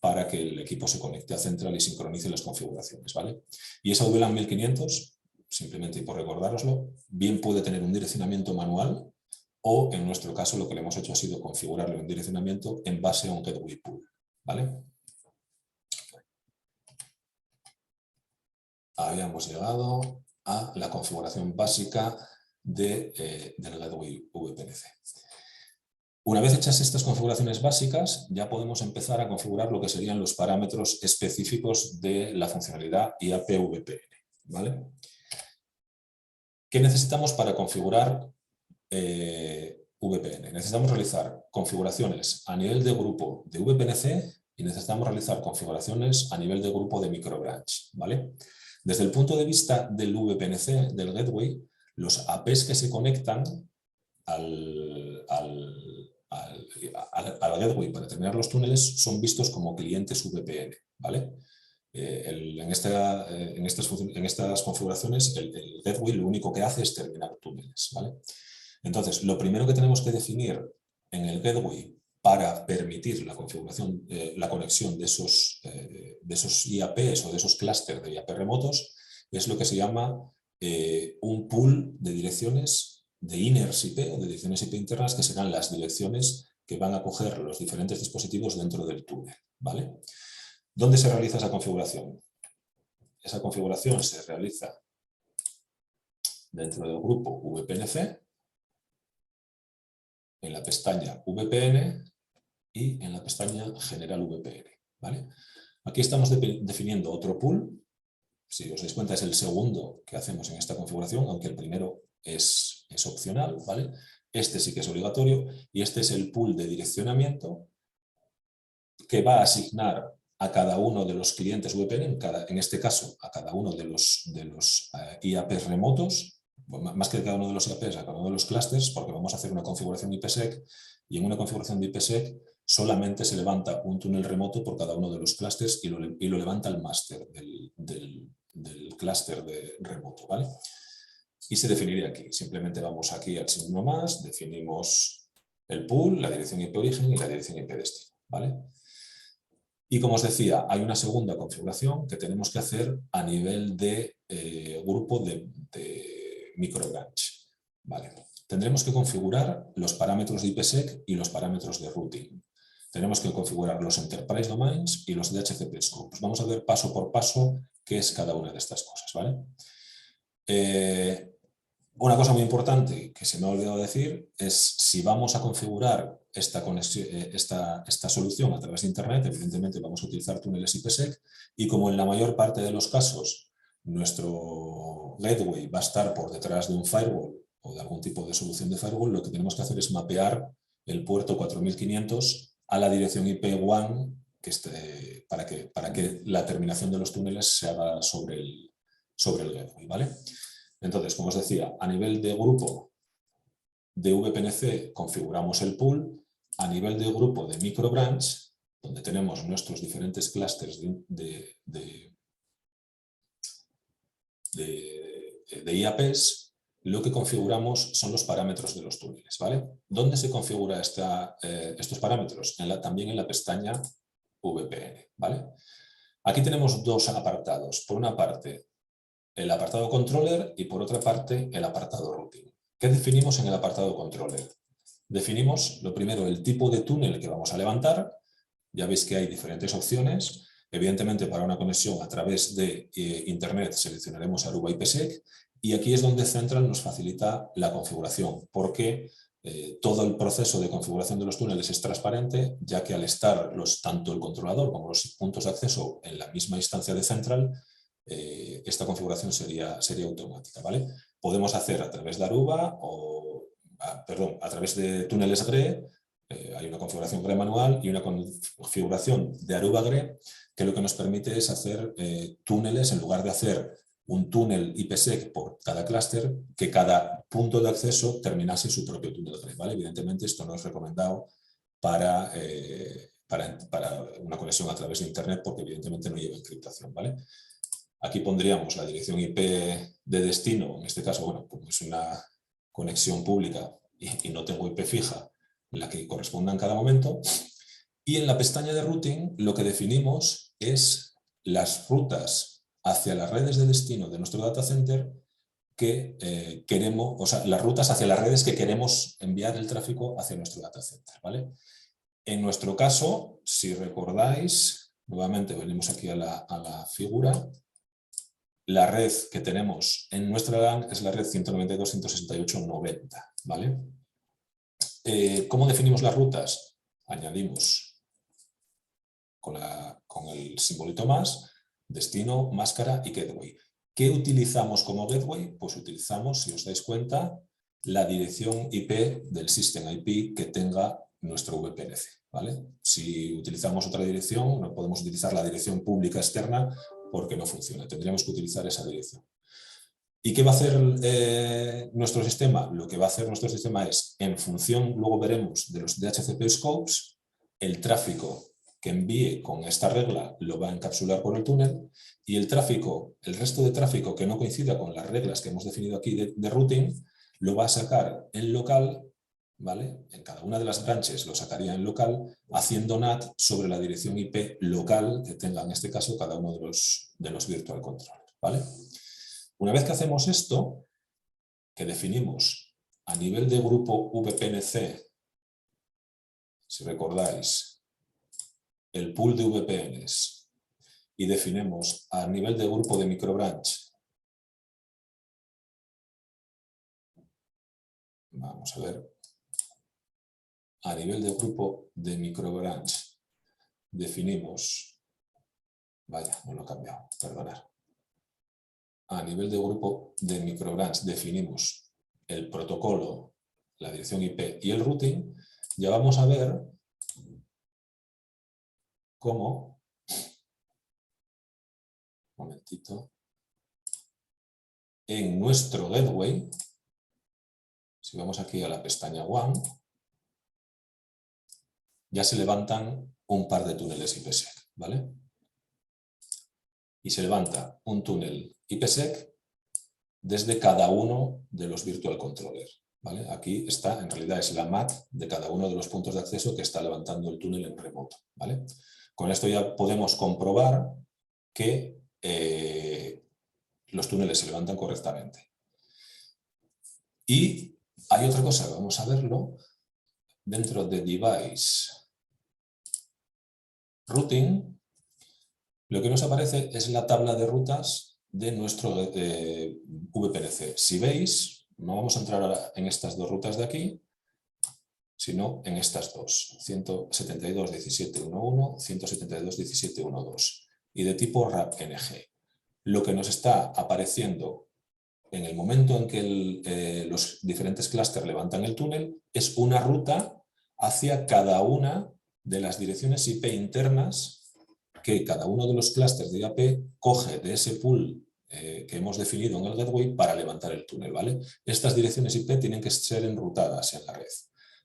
para que el equipo se conecte a Central y sincronice las configuraciones, ¿vale? Y esa VLAN 1500, simplemente y por recordároslo, bien puede tener un direccionamiento manual o, en nuestro caso, lo que le hemos hecho ha sido configurarlo en direccionamiento en base a un gateway pool, ¿vale? habíamos llegado a la configuración básica del gateway VPNC. Una vez hechas estas configuraciones básicas, ya podemos empezar a configurar lo que serían los parámetros específicos de la funcionalidad IAP-VPN, ¿vale? ¿Qué necesitamos para configurar VPN? Necesitamos realizar configuraciones a nivel de grupo de VPNC y necesitamos realizar configuraciones a nivel de grupo de microbranch, ¿vale? Desde el punto de vista del VPNC, del gateway, los APs que se conectan al gateway para terminar los túneles son vistos como clientes VPN, ¿vale? En estas configuraciones el gateway lo único que hace es terminar túneles, ¿vale? Entonces, lo primero que tenemos que definir en el gateway para permitir la configuración, la conexión de esos IAPs o de esos clústeres de IAP remotos es lo que se llama un pool de direcciones de inners IP o de direcciones IP internas, que serán las direcciones que van a coger los diferentes dispositivos dentro del túnel, ¿vale? ¿Dónde se realiza esa configuración? Esa configuración se realiza dentro del grupo VPNC, en la pestaña VPN y en la pestaña General VPN, ¿vale? Aquí estamos definiendo otro pool. Si os dais cuenta, es el segundo que hacemos en esta configuración, aunque el primero es opcional, ¿vale? Este sí que es obligatorio y este es el pool de direccionamiento que va a asignar a cada uno de los clientes VPN, en este caso a cada uno de los IAPs remotos, más que a cada uno de los IAPs, a cada uno de los clusters, porque vamos a hacer una configuración IPsec y en una configuración de IPsec solamente se levanta un túnel remoto por cada uno de los clusters y lo levanta el máster del clúster de remoto, ¿vale? Y se definiría aquí. Simplemente vamos aquí al signo más, definimos el pool, la dirección IP origen y la dirección IP destino, ¿vale? Y como os decía, hay una segunda configuración que tenemos que hacer a nivel de grupo de microbranch, ¿vale? Tendremos que configurar los parámetros de IPsec y los parámetros de routing. Tenemos que configurar los Enterprise Domains y los DHCP Scopes. Vamos a ver paso por paso qué es cada una de estas cosas, ¿vale? Una cosa muy importante que se me ha olvidado decir es si vamos a configurar esta solución a través de Internet, evidentemente vamos a utilizar túneles IPsec y como en la mayor parte de los casos nuestro gateway va a estar por detrás de un firewall o de algún tipo de solución de firewall, lo que tenemos que hacer es mapear el puerto 4500 a la dirección IP WAN para que la terminación de los túneles se haga sobre el gateway, ¿vale? Entonces, como os decía, a nivel de grupo de VPNC configuramos el pool, a nivel de grupo de microbranch, donde tenemos nuestros diferentes clústeres de IAPs, lo que configuramos son los parámetros de los túneles, ¿vale? ¿Dónde se configura estos parámetros? También en la pestaña VPN, ¿vale? Aquí tenemos dos apartados. Por una parte, el apartado controller y por otra parte el apartado routing. ¿Qué definimos en el apartado controller? Definimos, lo primero, el tipo de túnel que vamos a levantar. Ya veis que hay diferentes opciones. Evidentemente, para una conexión a través de Internet seleccionaremos Aruba IPsec y aquí es donde Central nos facilita la configuración, porque todo el proceso de configuración de los túneles es transparente, ya que al estar tanto el controlador como los puntos de acceso en la misma instancia de Central, esta configuración sería automática, ¿vale? Podemos hacer a través de Aruba a través de túneles GRE, hay una configuración GRE manual y una configuración de Aruba GRE que lo que nos permite es hacer túneles, en lugar de hacer un túnel IPsec por cada clúster, que cada punto de acceso terminase su propio túnel GRE, ¿vale? Evidentemente esto no es recomendado para una conexión a través de Internet porque evidentemente no lleva encriptación, ¿vale? Aquí pondríamos la dirección IP de destino, en este caso, bueno, como es una conexión pública y no tengo IP fija, la que corresponda en cada momento. Y en la pestaña de routing lo que definimos es las rutas hacia las redes de destino de nuestro data center que queremos, o sea, las rutas hacia las redes que queremos enviar el tráfico hacia nuestro data center, ¿vale? En nuestro caso, si recordáis, nuevamente venimos aquí a la figura. la red que tenemos en nuestra LAN es la red 192.168.90, ¿vale? ¿Cómo definimos las rutas? Añadimos con el simbolito más, destino, máscara y gateway. ¿Qué utilizamos como gateway? Pues utilizamos, si os dais cuenta, la dirección IP del System IP que tenga nuestro VPNC, ¿vale? Si utilizamos otra dirección, no podemos utilizar la dirección pública externa porque no funciona. Tendríamos que utilizar esa dirección. ¿Y qué va a hacer nuestro sistema? Lo que va a hacer nuestro sistema es, en función, luego veremos, de los DHCP scopes, el tráfico que envíe con esta regla lo va a encapsular por el túnel y el tráfico, el resto de tráfico que no coincida con las reglas que hemos definido aquí de routing, lo va a sacar en local, ¿vale? En cada una de las branches lo sacaría en local, haciendo NAT sobre la dirección IP local que tenga en este caso cada uno de los virtual controllers, ¿vale? Una vez que hacemos esto, que definimos a nivel de grupo VPNC, si recordáis, el pool de VPNs, y definimos a nivel de grupo de microbranch, vamos a ver, a nivel de grupo de microbranch definimos, vaya, no lo he cambiado, perdonad. A nivel de grupo de microbranch definimos el protocolo, la dirección IP y el routing. Ya vamos a ver cómo, un momentito, en nuestro gateway, si vamos aquí a la pestaña One, ya se levantan un par de túneles IPsec, ¿vale? Y se levanta un túnel IPsec desde cada uno de los virtual controllers, ¿vale? Aquí está, en realidad es la MAC de cada uno de los puntos de acceso que está levantando el túnel en remoto, ¿vale? Con esto ya podemos comprobar que los túneles se levantan correctamente. Y hay otra cosa, vamos a verlo, dentro de Device Routing, lo que nos aparece es la tabla de rutas de nuestro VPNC. Si veis, no vamos a entrar ahora en estas dos rutas de aquí, sino en estas dos, 172.17.1.1, 172.17.1.2, y de tipo RAP-NG. Lo que nos está apareciendo en el momento en que los diferentes clústeres levantan el túnel es una ruta hacia cada una de las direcciones IP internas que cada uno de los clústeres de IAP coge de ese pool que hemos definido en el gateway para levantar el túnel, ¿vale? Estas direcciones IP tienen que ser enrutadas en la red.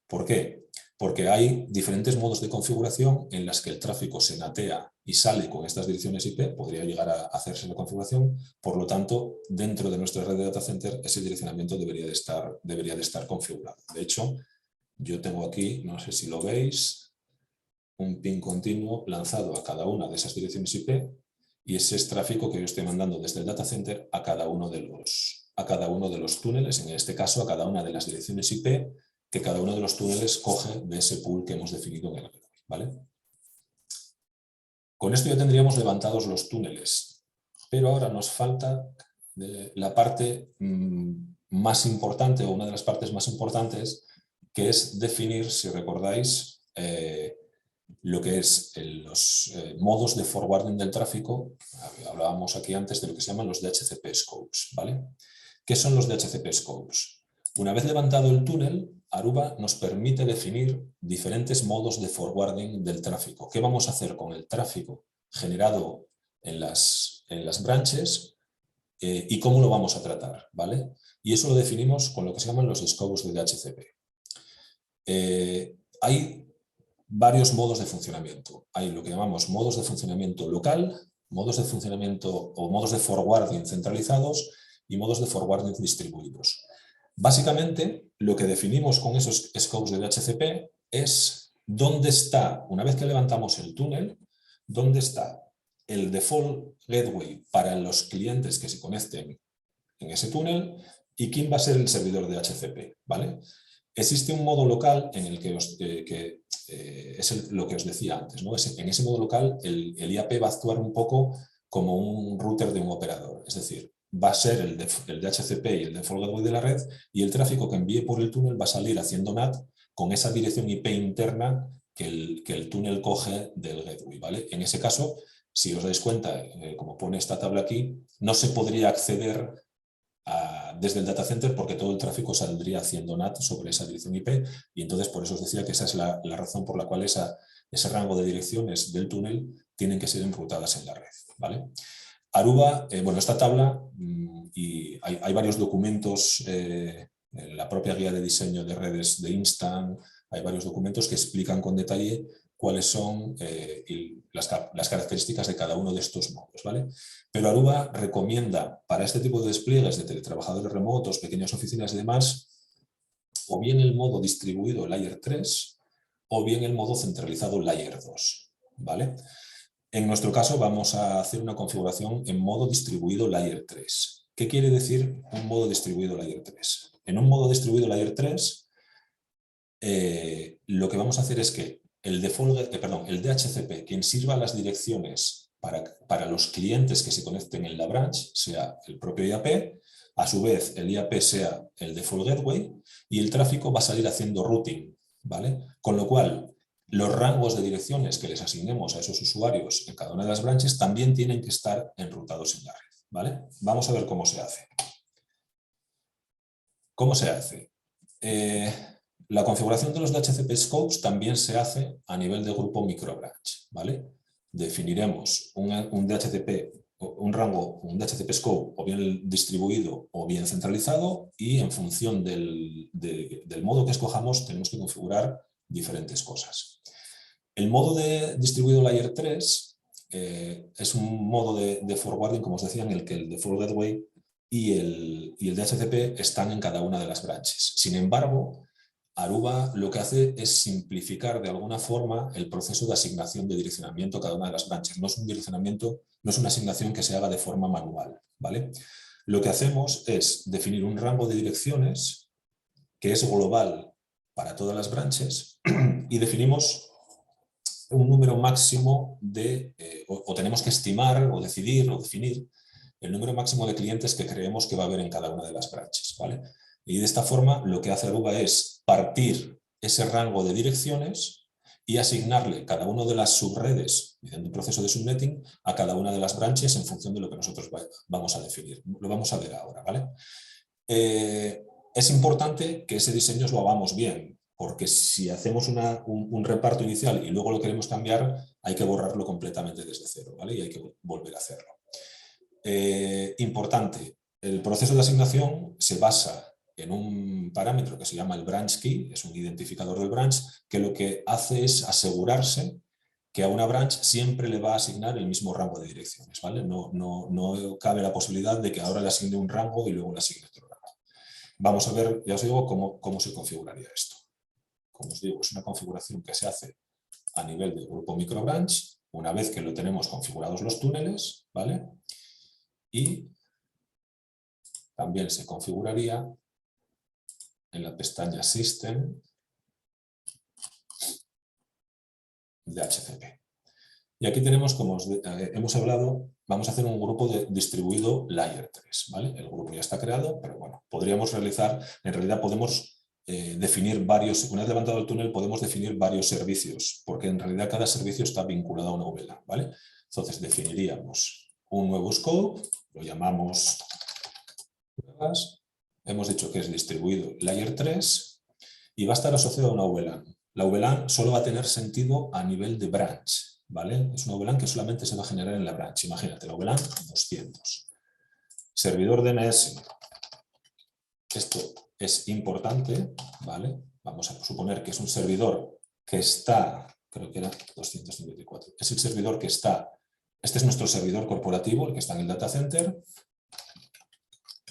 ¿Por qué? Porque hay diferentes modos de configuración en las que el tráfico se natea y sale con estas direcciones IP, podría llegar a hacerse la configuración, por lo tanto, dentro de nuestra red de data center, ese direccionamiento debería de estar configurado. De hecho, yo tengo aquí, no sé si lo veis, un ping continuo lanzado a cada una de esas direcciones IP y ese es tráfico que yo estoy mandando desde el data center a cada uno de los túneles, en este caso a cada una de las direcciones IP que cada uno de los túneles coge de ese pool que hemos definido en el gateway, ¿vale? Con esto ya tendríamos levantados los túneles, pero ahora nos falta la parte más importante, o una de las partes más importantes, que es definir, si recordáis, lo que es los modos de forwarding del tráfico. Hablábamos aquí antes de lo que se llaman los DHCP scopes, ¿vale? ¿Qué son los DHCP scopes? Una vez levantado el túnel, Aruba nos permite definir diferentes modos de forwarding del tráfico. ¿Qué vamos a hacer con el tráfico generado en las branches y cómo lo vamos a tratar, ¿vale? Y eso lo definimos con lo que se llaman los scopes de DHCP. Hay varios modos de funcionamiento. Hay lo que llamamos modos de funcionamiento local, modos de funcionamiento o modos de forwarding centralizados y modos de forwarding distribuidos. Básicamente, lo que definimos con esos scopes de DHCP es dónde está, una vez que levantamos el túnel, dónde está el default gateway para los clientes que se conecten en ese túnel y quién va a ser el servidor de DHCP, ¿vale? Existe un modo local en el que es lo que os decía antes, ¿no? En ese modo local el IAP va a actuar un poco como un router de un operador. Es decir, va a ser el DHCP y el Default Gateway de la red, y el tráfico que envíe por el túnel va a salir haciendo NAT con esa dirección IP interna que el túnel coge del gateway, ¿vale? En ese caso, si os dais cuenta, como pone esta tabla aquí, no se podría acceder desde el data center porque todo el tráfico saldría haciendo NAT sobre esa dirección IP, y entonces por eso os decía que esa es la razón por la cual ese rango de direcciones del túnel tienen que ser enrutadas en la red, ¿vale? Aruba, bueno, esta tabla, y hay varios documentos, en la propia guía de diseño de redes de Instant, hay varios documentos que explican con detalle cuáles son las características de cada uno de estos modos, ¿vale? Pero Aruba recomienda para este tipo de despliegues de teletrabajadores remotos, pequeñas oficinas y demás, o bien el modo distribuido Layer 3 o bien el modo centralizado Layer 2, ¿vale? En nuestro caso vamos a hacer una configuración en modo distribuido Layer 3. ¿Qué quiere decir un modo distribuido Layer 3? En un modo distribuido Layer 3, lo que vamos a hacer es que el DHCP, quien sirva las direcciones para los clientes que se conecten en la branch, sea el propio IAP, a su vez el IAP sea el Default Gateway, y el tráfico va a salir haciendo routing, ¿vale? Con lo cual, los rangos de direcciones que les asignemos a esos usuarios en cada una de las branches también tienen que estar enrutados en la red, ¿vale? Vamos a ver cómo se hace. ¿Cómo se hace? La configuración de los DHCP scopes también se hace a nivel de grupo microbranch, ¿vale? Definiremos un DHCP, un rango, un DHCP scope o bien distribuido o bien centralizado, y en función del modo que escojamos tenemos que configurar diferentes cosas. El modo de distribuido Layer 3 es un modo de forwarding, como os decía, en el que el Default Gateway y el DHCP están en cada una de las branches. Sin embargo, Aruba lo que hace es simplificar de alguna forma el proceso de asignación de direccionamiento a cada una de las branches. No es un direccionamiento, no es una asignación que se haga de forma manual, ¿vale? Lo que hacemos es definir un rango de direcciones que es global para todas las branches y definimos un número máximo o tenemos que estimar o decidir o definir el número máximo de clientes que creemos que va a haber en cada una de las branches, ¿vale? Y de esta forma lo que hace Aruba es partir ese rango de direcciones y asignarle cada una de las subredes, mediante un proceso de subnetting, a cada una de las branches en función de lo que nosotros vamos a definir. Lo vamos a ver ahora, ¿vale? Es importante que ese diseño lo hagamos bien, porque si hacemos un reparto inicial y luego lo queremos cambiar, hay que borrarlo completamente desde cero, ¿vale? Y hay que volver a hacerlo. Importante, el proceso de asignación se basa en un parámetro que se llama el branch key, es un identificador del branch, que lo que hace es asegurarse que a una branch siempre le va a asignar el mismo rango de direcciones, ¿vale? No cabe la posibilidad de que ahora le asigne un rango y luego le asigne otro rango. Vamos a ver, ya os digo, cómo se configuraría esto. Como os digo, es una configuración que se hace a nivel del grupo microbranch, una vez que lo tenemos configurados los túneles, ¿vale? Y también se configuraría en la pestaña System de DHCP. Y aquí tenemos, como hemos hablado, vamos a hacer un grupo distribuido Layer 3, ¿vale? El grupo ya está creado, pero bueno, podríamos realizar, en realidad podemos definir varios, una vez levantado el túnel podemos definir varios servicios, porque en realidad cada servicio está vinculado a una VLAN, ¿vale? Entonces definiríamos un nuevo scope, lo llamamos, hemos dicho que es distribuido Layer 3 y va a estar asociado a una VLAN. La VLAN solo va a tener sentido a nivel de branch, ¿vale? Es una VLAN que solamente se va a generar en la branch. Imagínate, la VLAN 200. Servidor DNS. Esto es importante, ¿vale? Vamos a suponer que es un servidor que está, creo que era 254. Es el servidor que está, este es nuestro servidor corporativo, el que está en el data center,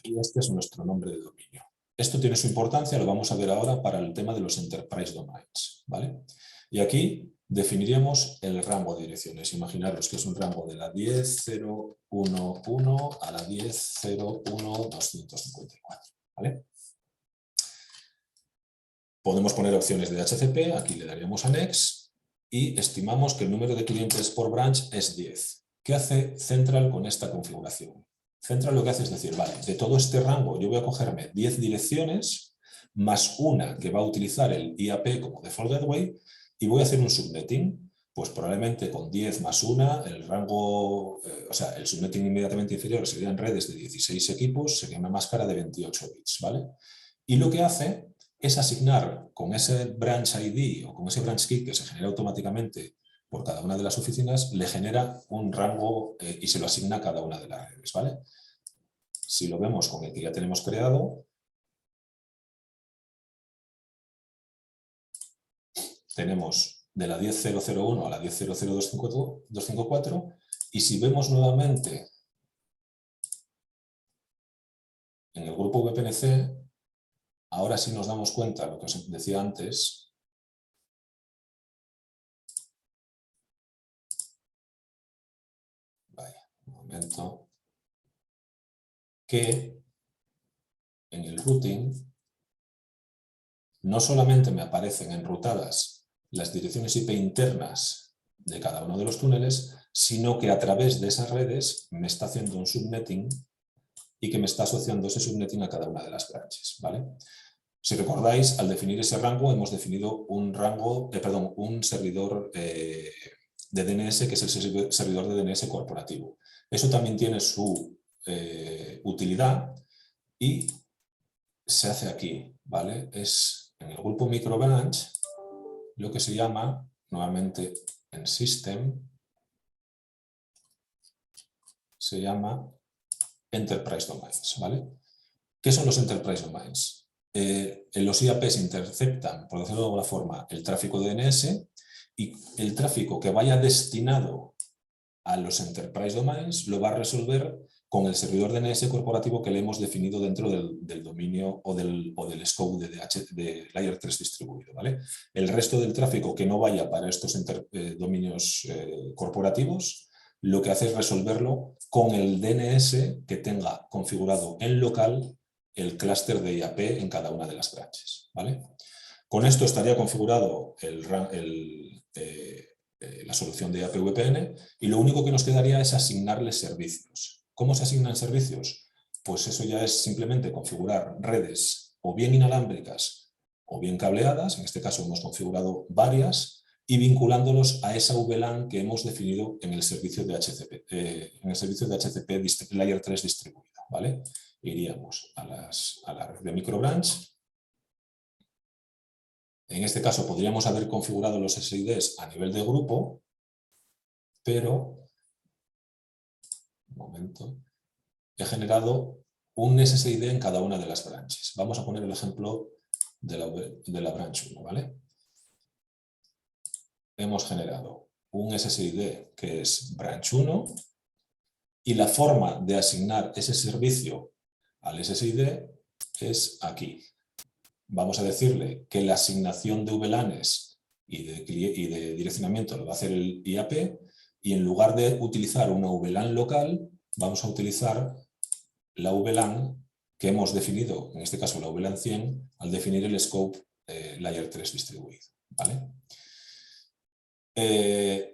y este es nuestro nombre de dominio. Esto tiene su importancia, lo vamos a ver ahora para el tema de los enterprise domains, ¿vale? Y aquí definiríamos el rango de direcciones. Imaginaros que es un rango de la 10.0.1.1 a la 10.0.1.254, ¿vale? Podemos poner opciones de DHCP, aquí le daríamos a Next y estimamos que el número de clientes por branch es 10. ¿Qué hace Central con esta configuración? Central lo que hace es decir, vale, de todo este rango yo voy a cogerme 10 direcciones más una que va a utilizar el IAP como default gateway y voy a hacer un subnetting. Pues probablemente con 10 más 1, el rango, o sea, el subnetting inmediatamente inferior serían redes de 16 equipos, sería una máscara de 28 bits, ¿vale? Y lo que hace es asignar con ese branch ID o con ese branch key que se genera automáticamente por cada una de las oficinas, le genera un rango y se lo asigna a cada una de las redes, ¿vale? Si lo vemos con el que ya tenemos creado, tenemos de la 10.001 a la 10.00254 y si vemos nuevamente en el grupo VPNC, ahora sí nos damos cuenta de lo que os decía antes. Vaya, un momento. Que en el routing no solamente me aparecen enrutadas las direcciones IP internas de cada uno de los túneles, sino que a través de esas redes me está haciendo un subnetting y que me está asociando ese subnetting a cada una de las branches, ¿vale? Si recordáis, al definir ese rango hemos definido un servidor de DNS que es el servidor de DNS corporativo. Eso también tiene su utilidad y se hace aquí, ¿vale? Es en el grupo microbranch lo que se llama, nuevamente en System, se llama Enterprise Domains, ¿vale? ¿Qué son los Enterprise Domains? Los IAPs interceptan, por decirlo de alguna forma, el tráfico de DNS y el tráfico que vaya destinado a los Enterprise Domains lo va a resolver con el servidor DNS corporativo que le hemos definido dentro del dominio o del scope de Layer 3 distribuido, ¿vale? El resto del tráfico que no vaya para estos dominios corporativos, lo que hace es resolverlo con el DNS que tenga configurado en local el clúster de IAP en cada una de las branches, ¿vale? Con esto estaría configurado la solución de IAP VPN y lo único que nos quedaría es asignarle servicios. ¿Cómo se asignan servicios? Pues eso ya es simplemente configurar redes o bien inalámbricas o bien cableadas, en este caso hemos configurado varias, y vinculándolos a esa VLAN que hemos definido en el servicio de HCP Layer 3 distribuido, ¿vale? Iríamos a la red de microbranch. En este caso podríamos haber configurado los SIDs a nivel de grupo, pero un momento, he generado un SSID en cada una de las branches. Vamos a poner el ejemplo de la branch 1, ¿vale? Hemos generado un SSID que es branch 1 y la forma de asignar ese servicio al SSID es aquí. Vamos a decirle que la asignación de VLANs y de direccionamiento lo va a hacer el IAP y en lugar de utilizar una VLAN local, vamos a utilizar la VLAN que hemos definido, en este caso la VLAN 100, al definir el scope Layer 3 distribuido, ¿vale?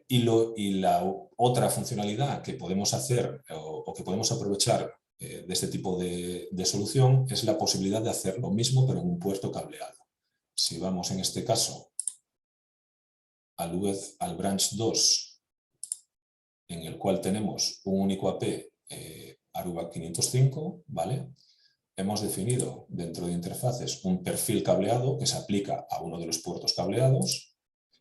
Y la otra funcionalidad que podemos hacer o que podemos aprovechar de este tipo de solución es la posibilidad de hacer lo mismo pero en un puerto cableado. Si vamos en este caso al branch 2, en el cual tenemos un único AP Aruba 505, ¿vale? Hemos definido dentro de interfaces un perfil cableado que se aplica a uno de los puertos cableados,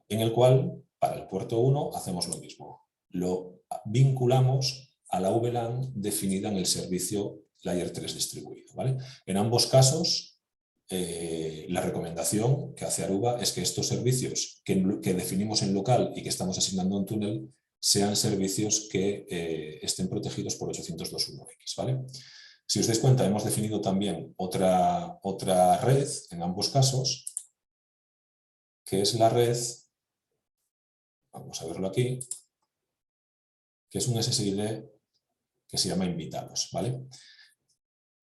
en el cual para el puerto 1 hacemos lo mismo. Lo vinculamos a la VLAN definida en el servicio Layer 3 distribuido, ¿vale? En ambos casos, la recomendación que hace Aruba es que estos servicios que definimos en local y que estamos asignando en túnel sean servicios que estén protegidos por 802.1x, ¿vale? Si os dais cuenta, hemos definido también otra red en ambos casos, que es la red, vamos a verlo aquí, que es un SSID que se llama invitados, ¿vale?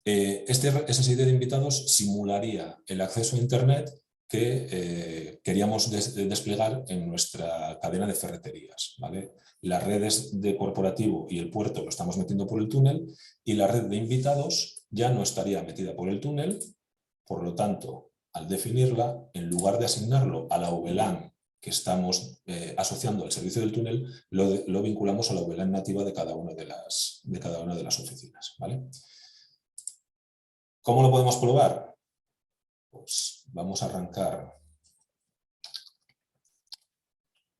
Este SSID de invitados simularía el acceso a Internet que queríamos desplegar en nuestra cadena de ferreterías, ¿vale? Las redes de corporativo y el puerto lo estamos metiendo por el túnel y la red de invitados ya no estaría metida por el túnel. Por lo tanto, al definirla, en lugar de asignarlo a la VLAN que estamos asociando al servicio del túnel, lo vinculamos a la VLAN nativa de cada una de las oficinas, ¿vale? ¿Cómo lo podemos probar? Pues vamos a arrancar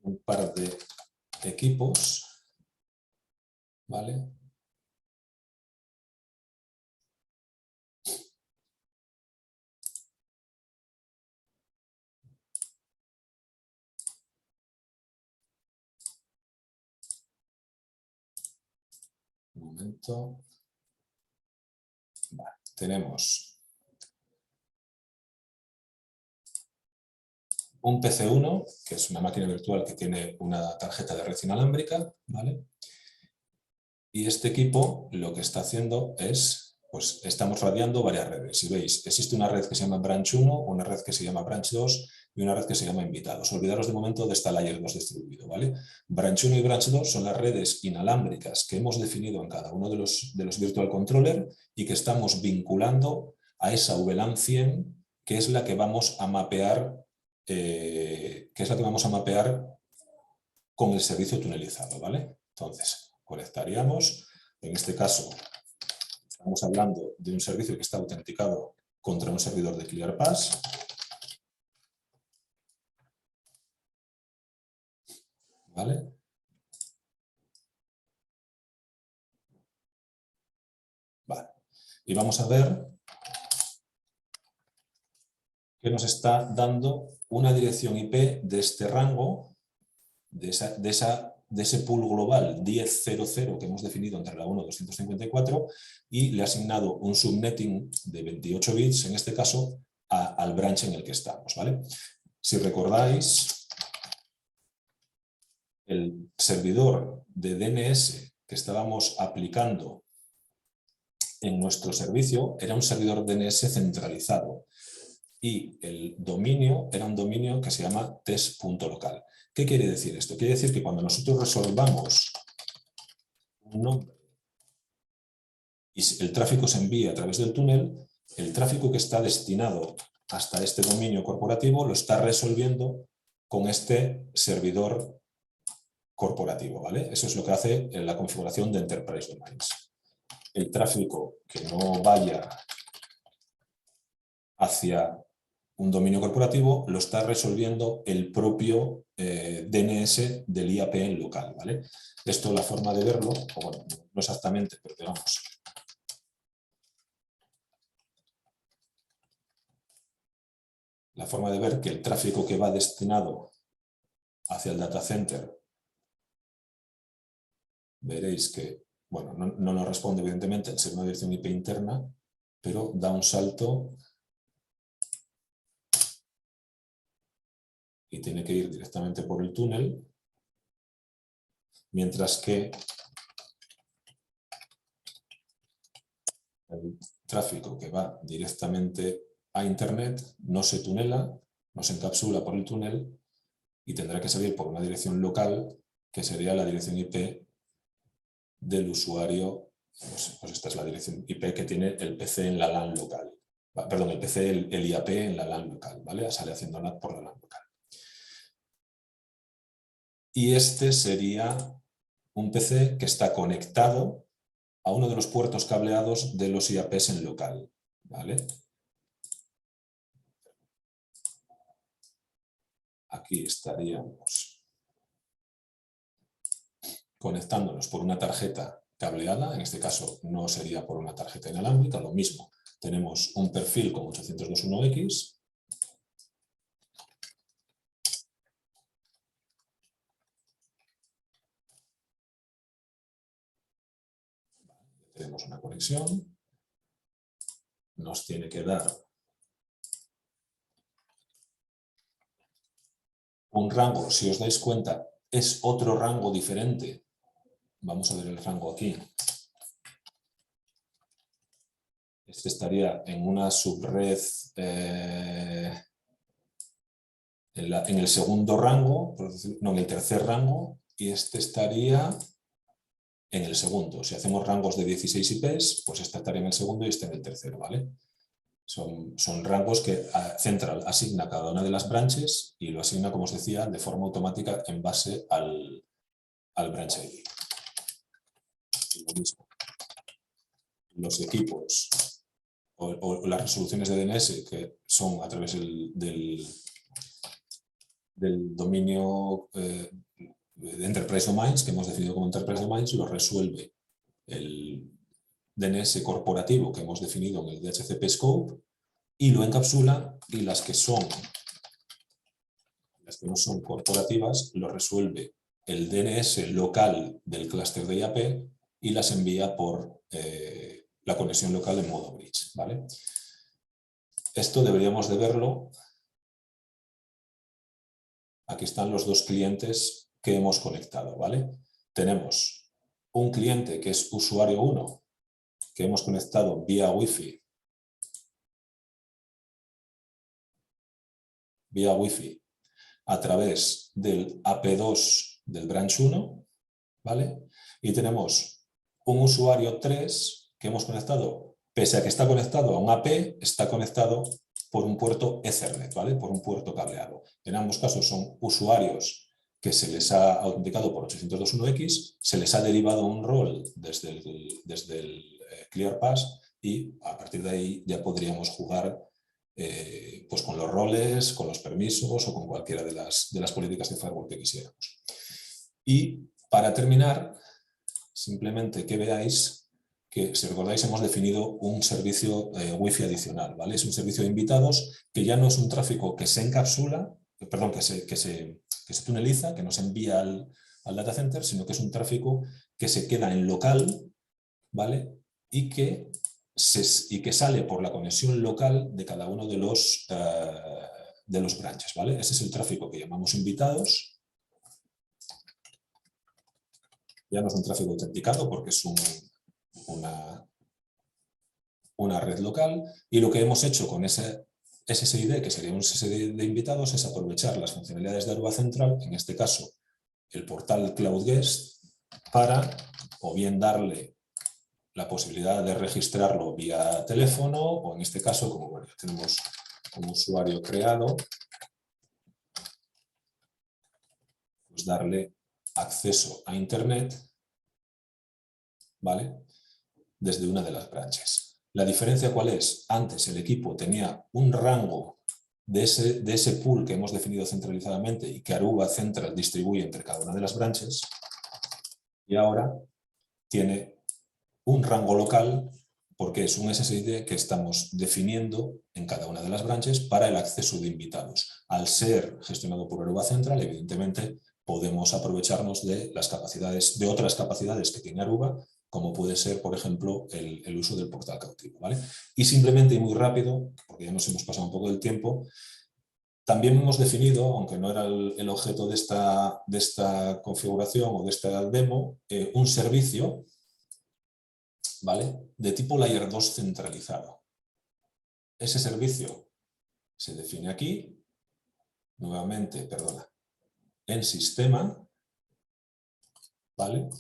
un par de equipos, ¿vale? Un momento. Vale. Tenemos un PC1, que es una máquina virtual que tiene una tarjeta de red inalámbrica, ¿vale? Y este equipo lo que está haciendo es, pues estamos radiando varias redes. Si veis, existe una red que se llama Branch 1, una red que se llama Branch 2 y una red que se llama Invitados. Olvidaros de momento de esta layer 2 distribuido, ¿vale? Branch 1 y Branch 2 son las redes inalámbricas que hemos definido en cada uno de los Virtual Controller y que estamos vinculando a esa VLAN 100, que es la que vamos a mapear, con el servicio tunelizado, ¿vale? Entonces, conectaríamos, en este caso estamos hablando de un servicio que está autenticado contra un servidor de ClearPass. ¿Vale? Vale. Y vamos a ver que nos está dando una dirección IP de este rango, de ese pool global 10.00 que hemos definido entre la 1 y 254 y le ha asignado un subnetting de 28 bits, en este caso, al branch en el que estamos, ¿vale? Si recordáis, el servidor de DNS que estábamos aplicando en nuestro servicio era un servidor DNS centralizado y el dominio era un dominio que se llama test.local. ¿Qué quiere decir esto? Quiere decir que cuando nosotros resolvamos un nombre y el tráfico se envía a través del túnel, el tráfico que está destinado hasta este dominio corporativo lo está resolviendo con este servidor corporativo, ¿vale? Eso es lo que hace en la configuración de Enterprise Domains. El tráfico que no vaya hacia un dominio corporativo lo está resolviendo el propio DNS del IAP en local, ¿vale? Esto, la forma de verlo, o bueno, no exactamente, pero digamos, la forma de ver que el tráfico que va destinado hacia el data center, veréis que, bueno, no nos responde evidentemente al ser una dirección IP interna, pero da un salto y tiene que ir directamente por el túnel, mientras que el tráfico que va directamente a Internet no se tunela, no se encapsula por el túnel y tendrá que salir por una dirección local, que sería la dirección IP del usuario. Pues esta es la dirección IP que tiene el PC en la LAN local. Perdón, el PC, el IAP en la LAN local, ¿vale? Sale haciendo NAT por la LAN local. Y este sería un PC que está conectado a uno de los puertos cableados de los IAPs en local, ¿vale? Aquí estaríamos conectándonos por una tarjeta cableada, en este caso no sería por una tarjeta inalámbrica, lo mismo. Tenemos un perfil con 802.1x, tenemos una conexión, nos tiene que dar un rango, si os dais cuenta, es otro rango diferente. Vamos a ver el rango aquí. Este estaría en una subred en el segundo rango, no, en el tercer rango, y este estaría en el segundo. Si hacemos rangos de 16 IPs, pues este estaría en el segundo y este en el tercero, ¿vale? Son rangos que Central asigna a cada una de las branches y lo asigna, como os decía, de forma automática en base al branch ID. Lo mismo. Los equipos o las resoluciones de DNS que son a través del dominio de Enterprise Domains, que hemos definido como Enterprise Domains, lo resuelve el DNS corporativo que hemos definido en el DHCP Scope y lo encapsula, y las que no son corporativas lo resuelve el DNS local del clúster de IAP y las envía por la conexión local en modo bridge, ¿vale? Esto deberíamos de verlo. Aquí están los dos clientes que hemos conectado, ¿vale? Tenemos un cliente que es usuario 1, que hemos conectado vía Wi-Fi a través del AP2 del branch 1, ¿vale? Y tenemos un usuario 3 que hemos conectado, pese a que está conectado a un AP, está conectado por un puerto Ethernet, ¿vale? Por un puerto cableado. En ambos casos son usuarios que se les ha autenticado por 802.1x, se les ha derivado un rol desde el ClearPass y a partir de ahí ya podríamos jugar pues con los roles, con los permisos o con cualquiera de las políticas de firewall que quisiéramos. Y para terminar, simplemente que veáis que, si recordáis, hemos definido un servicio Wi-Fi adicional, ¿vale? Es un servicio de invitados que ya no es un tráfico que se encapsula, perdón, que se tuneliza, que nos envía al data center, sino que es un tráfico que se queda en local, ¿vale? Y que sale por la conexión local de cada uno de los branches, ¿vale? Ese es el tráfico que llamamos invitados. Ya no es un tráfico autenticado porque es una red local, y lo que hemos hecho con ese SSID, que sería un SSID de invitados, es aprovechar las funcionalidades de Aruba Central, en este caso el portal Cloud Guest, para o bien darle la posibilidad de registrarlo vía teléfono, o en este caso, como bueno, tenemos un usuario creado, pues darle acceso a Internet, ¿vale? Desde una de las branches. ¿La diferencia cuál es? Antes el equipo tenía un rango de ese pool que hemos definido centralizadamente y que Aruba Central distribuye entre cada una de las branches, y ahora tiene un rango local porque es un SSID que estamos definiendo en cada una de las branches para el acceso de invitados. Al ser gestionado por Aruba Central, evidentemente podemos aprovecharnos de las capacidades, de otras capacidades que tiene Aruba, como puede ser, por ejemplo, el uso del portal cautivo, ¿vale? Y simplemente, y muy rápido, porque ya nos hemos pasado un poco del tiempo, también hemos definido, aunque no era el objeto de esta configuración o de esta demo, un servicio, ¿vale? De tipo Layer 2 centralizado. Ese servicio se define aquí, nuevamente, perdona, en sistema, ¿vale?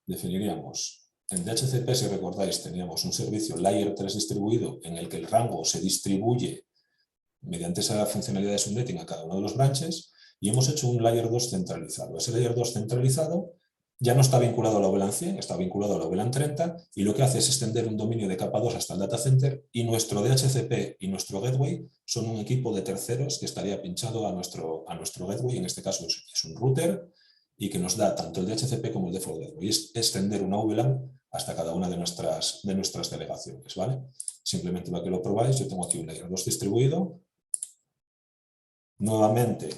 Definiríamos, en DHCP, si recordáis, teníamos un servicio Layer 3 distribuido en el que el rango se distribuye mediante esa funcionalidad de subnetting a cada uno de los branches, y hemos hecho un Layer 2 centralizado. Ese Layer 2 centralizado ya no está vinculado a la VLAN 100, está vinculado a la VLAN 30, y lo que hace es extender un dominio de capa 2 hasta el data center, y nuestro DHCP y nuestro gateway son un equipo de terceros que estaría pinchado a nuestro gateway, en este caso es un router, y que nos da tanto el DHCP como el default gateway. Es extender una VLAN hasta cada una de nuestras delegaciones, ¿vale? Simplemente para que lo probáis, yo tengo aquí un Layer 2 distribuido. Nuevamente,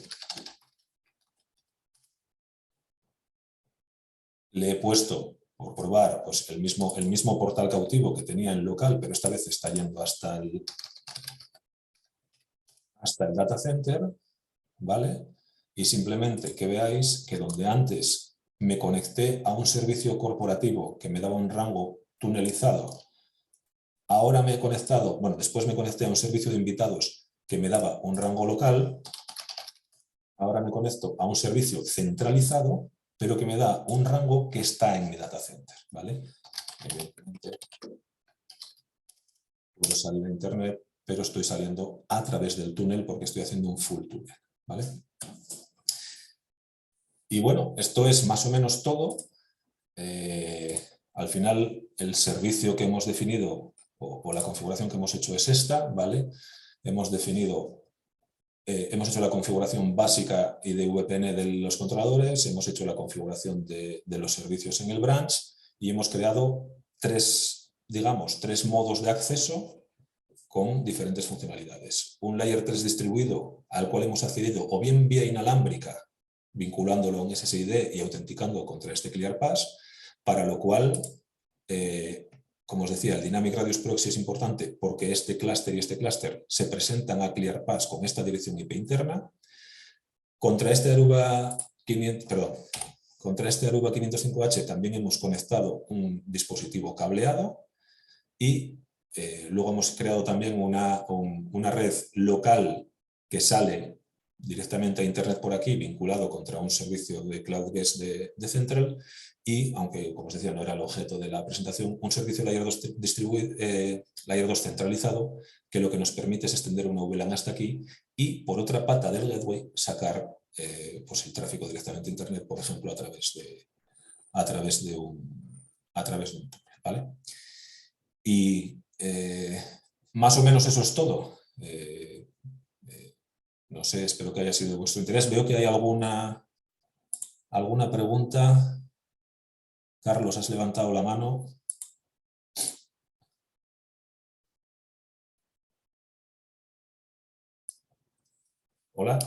le he puesto, por probar, pues el mismo portal cautivo que tenía en local, pero esta vez está yendo hasta el data center, ¿vale? Y simplemente que veáis que donde antes me conecté a un servicio corporativo que me daba un rango tunelizado, ahora me he conectado, bueno, después me conecté a un servicio de invitados que me daba un rango local, ahora me conecto a un servicio centralizado, pero que me da un rango que está en mi data center, ¿vale? Evidentemente, puedo salir a internet, pero estoy saliendo a través del túnel porque estoy haciendo un full túnel, ¿vale? Y bueno, esto es más o menos todo. Al final, el servicio que hemos definido o la configuración que hemos hecho es esta, ¿vale? Hemos definido, hemos hecho la configuración básica y de VPN de los controladores, hemos hecho la configuración de los servicios en el branch y hemos creado digamos, tres modos de acceso con diferentes funcionalidades. Un Layer 3 distribuido al cual hemos accedido o bien vía inalámbrica, vinculándolo en SSID y autenticando contra este ClearPass, para lo cual, como os decía, el Dynamic Radius Proxy es importante porque este clúster y este clúster se presentan a ClearPass con esta dirección IP interna. Contra este Aruba 505H también hemos conectado un dispositivo cableado y luego hemos creado también una red local que sale directamente a Internet por aquí, vinculado contra un servicio de Cloud Guest de Central y, aunque como os decía no era el objeto de la presentación, un servicio Layer 2, Layer 2 centralizado que lo que nos permite es extender una VLAN hasta aquí y por otra pata del gateway sacar pues el tráfico directamente a Internet, por ejemplo, a través de un túnel, ¿vale? Y más o menos eso es todo. No sé, espero que haya sido de vuestro interés. Veo que hay alguna pregunta. Carlos, has levantado la mano. Hola.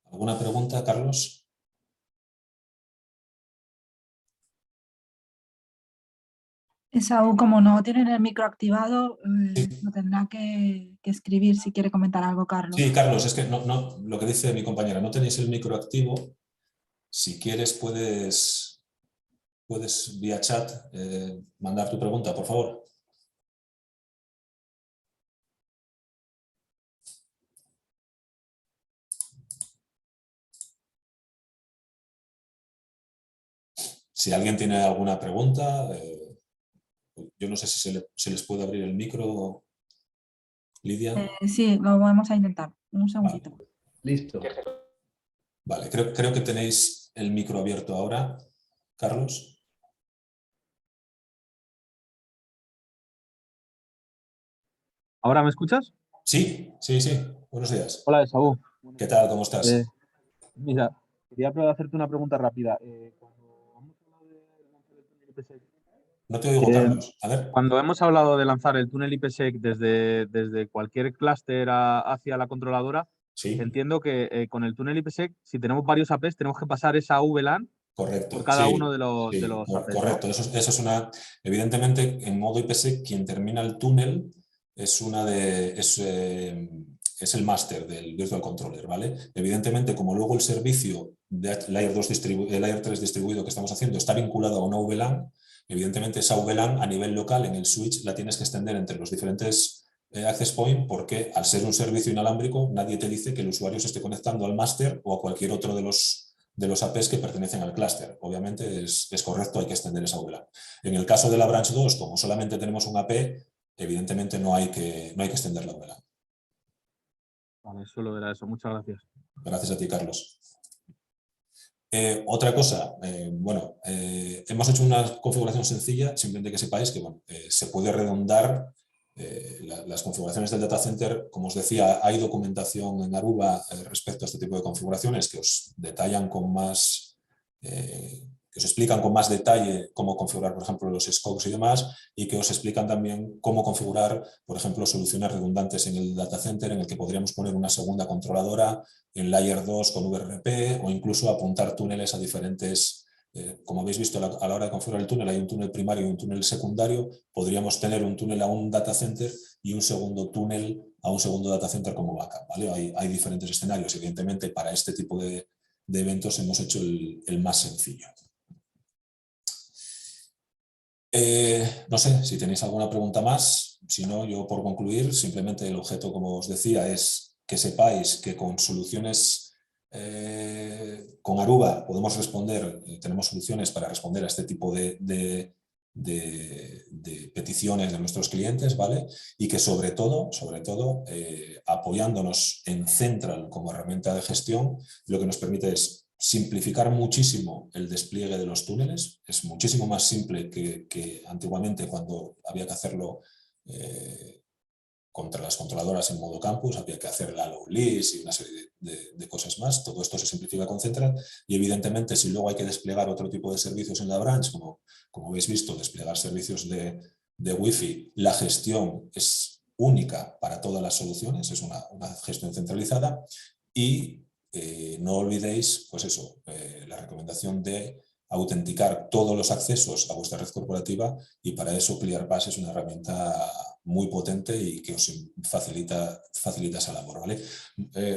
¿Alguna pregunta, Carlos? Esaú, como no tienen el micro activado, lo tendrá que escribir si quiere comentar algo, Carlos. Sí, Carlos, es que no, lo que dice mi compañera, no tenéis el micro activo. Si quieres puedes vía chat mandar tu pregunta, por favor. Si alguien tiene alguna pregunta, yo no sé si se les puede abrir el micro, Lidia. Sí, lo vamos a intentar. Un segundito. Vale. Listo. Vale, creo que tenéis el micro abierto ahora, Carlos. ¿Ahora me escuchas? Sí. Buenos días. Hola, Esaú. ¿Qué tal? ¿Cómo estás? Mira, quería hacerte una pregunta rápida. No te oigo, Carlos. A ver. Cuando hemos hablado de lanzar el túnel IPsec desde cualquier clúster hacia la controladora, Sí. entiendo que con el túnel IPsec, si tenemos varios APs, tenemos que pasar esa VLAN Correcto. por cada sí, uno de los APs. Correcto. ¿No? Eso es una. Evidentemente, en modo IPsec, quien termina el túnel es el máster del Virtual Controller, ¿vale? Evidentemente, como luego el servicio de Layer 3 distribuido que estamos haciendo está vinculado a una VLAN, evidentemente esa VLAN a nivel local en el switch la tienes que extender entre los diferentes access point porque al ser un servicio inalámbrico nadie te dice que el usuario se esté conectando al máster o a cualquier otro de los APs que pertenecen al clúster. Obviamente es correcto, hay que extender esa VLAN. En el caso de la Branch 2, como solamente tenemos un AP, evidentemente no hay que extender la VLAN. Vale, solo era eso. Muchas gracias. Gracias a ti, Carlos. Otra cosa, hemos hecho una configuración sencilla, simplemente que sepáis que se puede redondar las configuraciones del data center. Como os decía, hay documentación en Aruba respecto a este tipo de configuraciones que os detallan con más, que os explican con más detalle cómo configurar, por ejemplo, los scopes y demás, y que os explican también cómo configurar, por ejemplo, soluciones redundantes en el data center, en el que podríamos poner una segunda controladora en Layer 2 con VRP o incluso apuntar túneles a diferentes. Como habéis visto, a la hora de configurar el túnel hay un túnel primario y un túnel secundario. Podríamos tener un túnel a un data center y un segundo túnel a un segundo data center como backup, ¿vale? Hay diferentes escenarios. Evidentemente, para este tipo de eventos hemos hecho el más sencillo. No sé si tenéis alguna pregunta más. Si no, yo por concluir, simplemente el objeto, como os decía, es que sepáis que con soluciones, con Aruba podemos responder, tenemos soluciones para responder a este tipo de peticiones de nuestros clientes, ¿vale? Y que sobre todo apoyándonos en Central como herramienta de gestión, lo que nos permite es simplificar muchísimo el despliegue de los túneles. Es muchísimo más simple que antiguamente, cuando había que hacerlo contra las controladoras en modo campus, había que hacer la low list y una serie de cosas más. Todo esto se simplifica con Central y evidentemente si luego hay que desplegar otro tipo de servicios en la branch, como habéis visto, desplegar servicios de Wi-Fi, la gestión es única para todas las soluciones, es una gestión centralizada y no olvidéis, pues eso, la recomendación de autenticar todos los accesos a vuestra red corporativa y para eso ClearPass es una herramienta muy potente y que os facilita esa labor, ¿vale?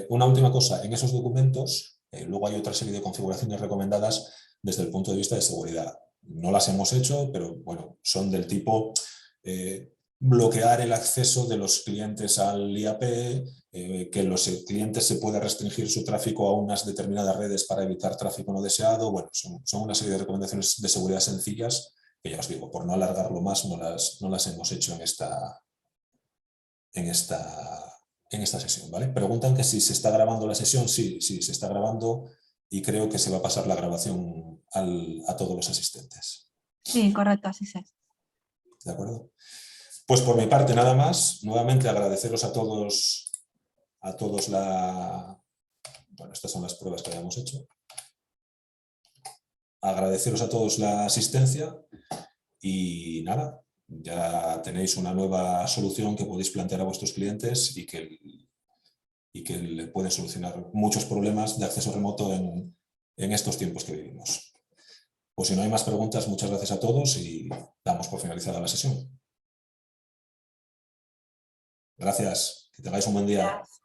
Una última cosa, en esos documentos luego hay otra serie de configuraciones recomendadas desde el punto de vista de seguridad. No las hemos hecho, pero bueno, son del tipo bloquear el acceso de los clientes al IAP, que los clientes se pueda restringir su tráfico a unas determinadas redes para evitar tráfico no deseado. Bueno, son una serie de recomendaciones de seguridad sencillas que ya os digo, por no alargarlo más, no las hemos hecho en esta sesión, ¿vale? Preguntan que si se está grabando la sesión. Sí, se está grabando y creo que se va a pasar la grabación a todos los asistentes. Sí, correcto, así es. ¿De acuerdo? Pues por mi parte nada más. Nuevamente agradeceros a todos bueno, estas son las pruebas que habíamos hecho. Agradeceros a todos la asistencia y nada, ya tenéis una nueva solución que podéis plantear a vuestros clientes y que le pueden solucionar muchos problemas de acceso remoto en estos tiempos que vivimos. Pues si no hay más preguntas, muchas gracias a todos y damos por finalizada la sesión. Gracias, que tengáis un buen día. Gracias.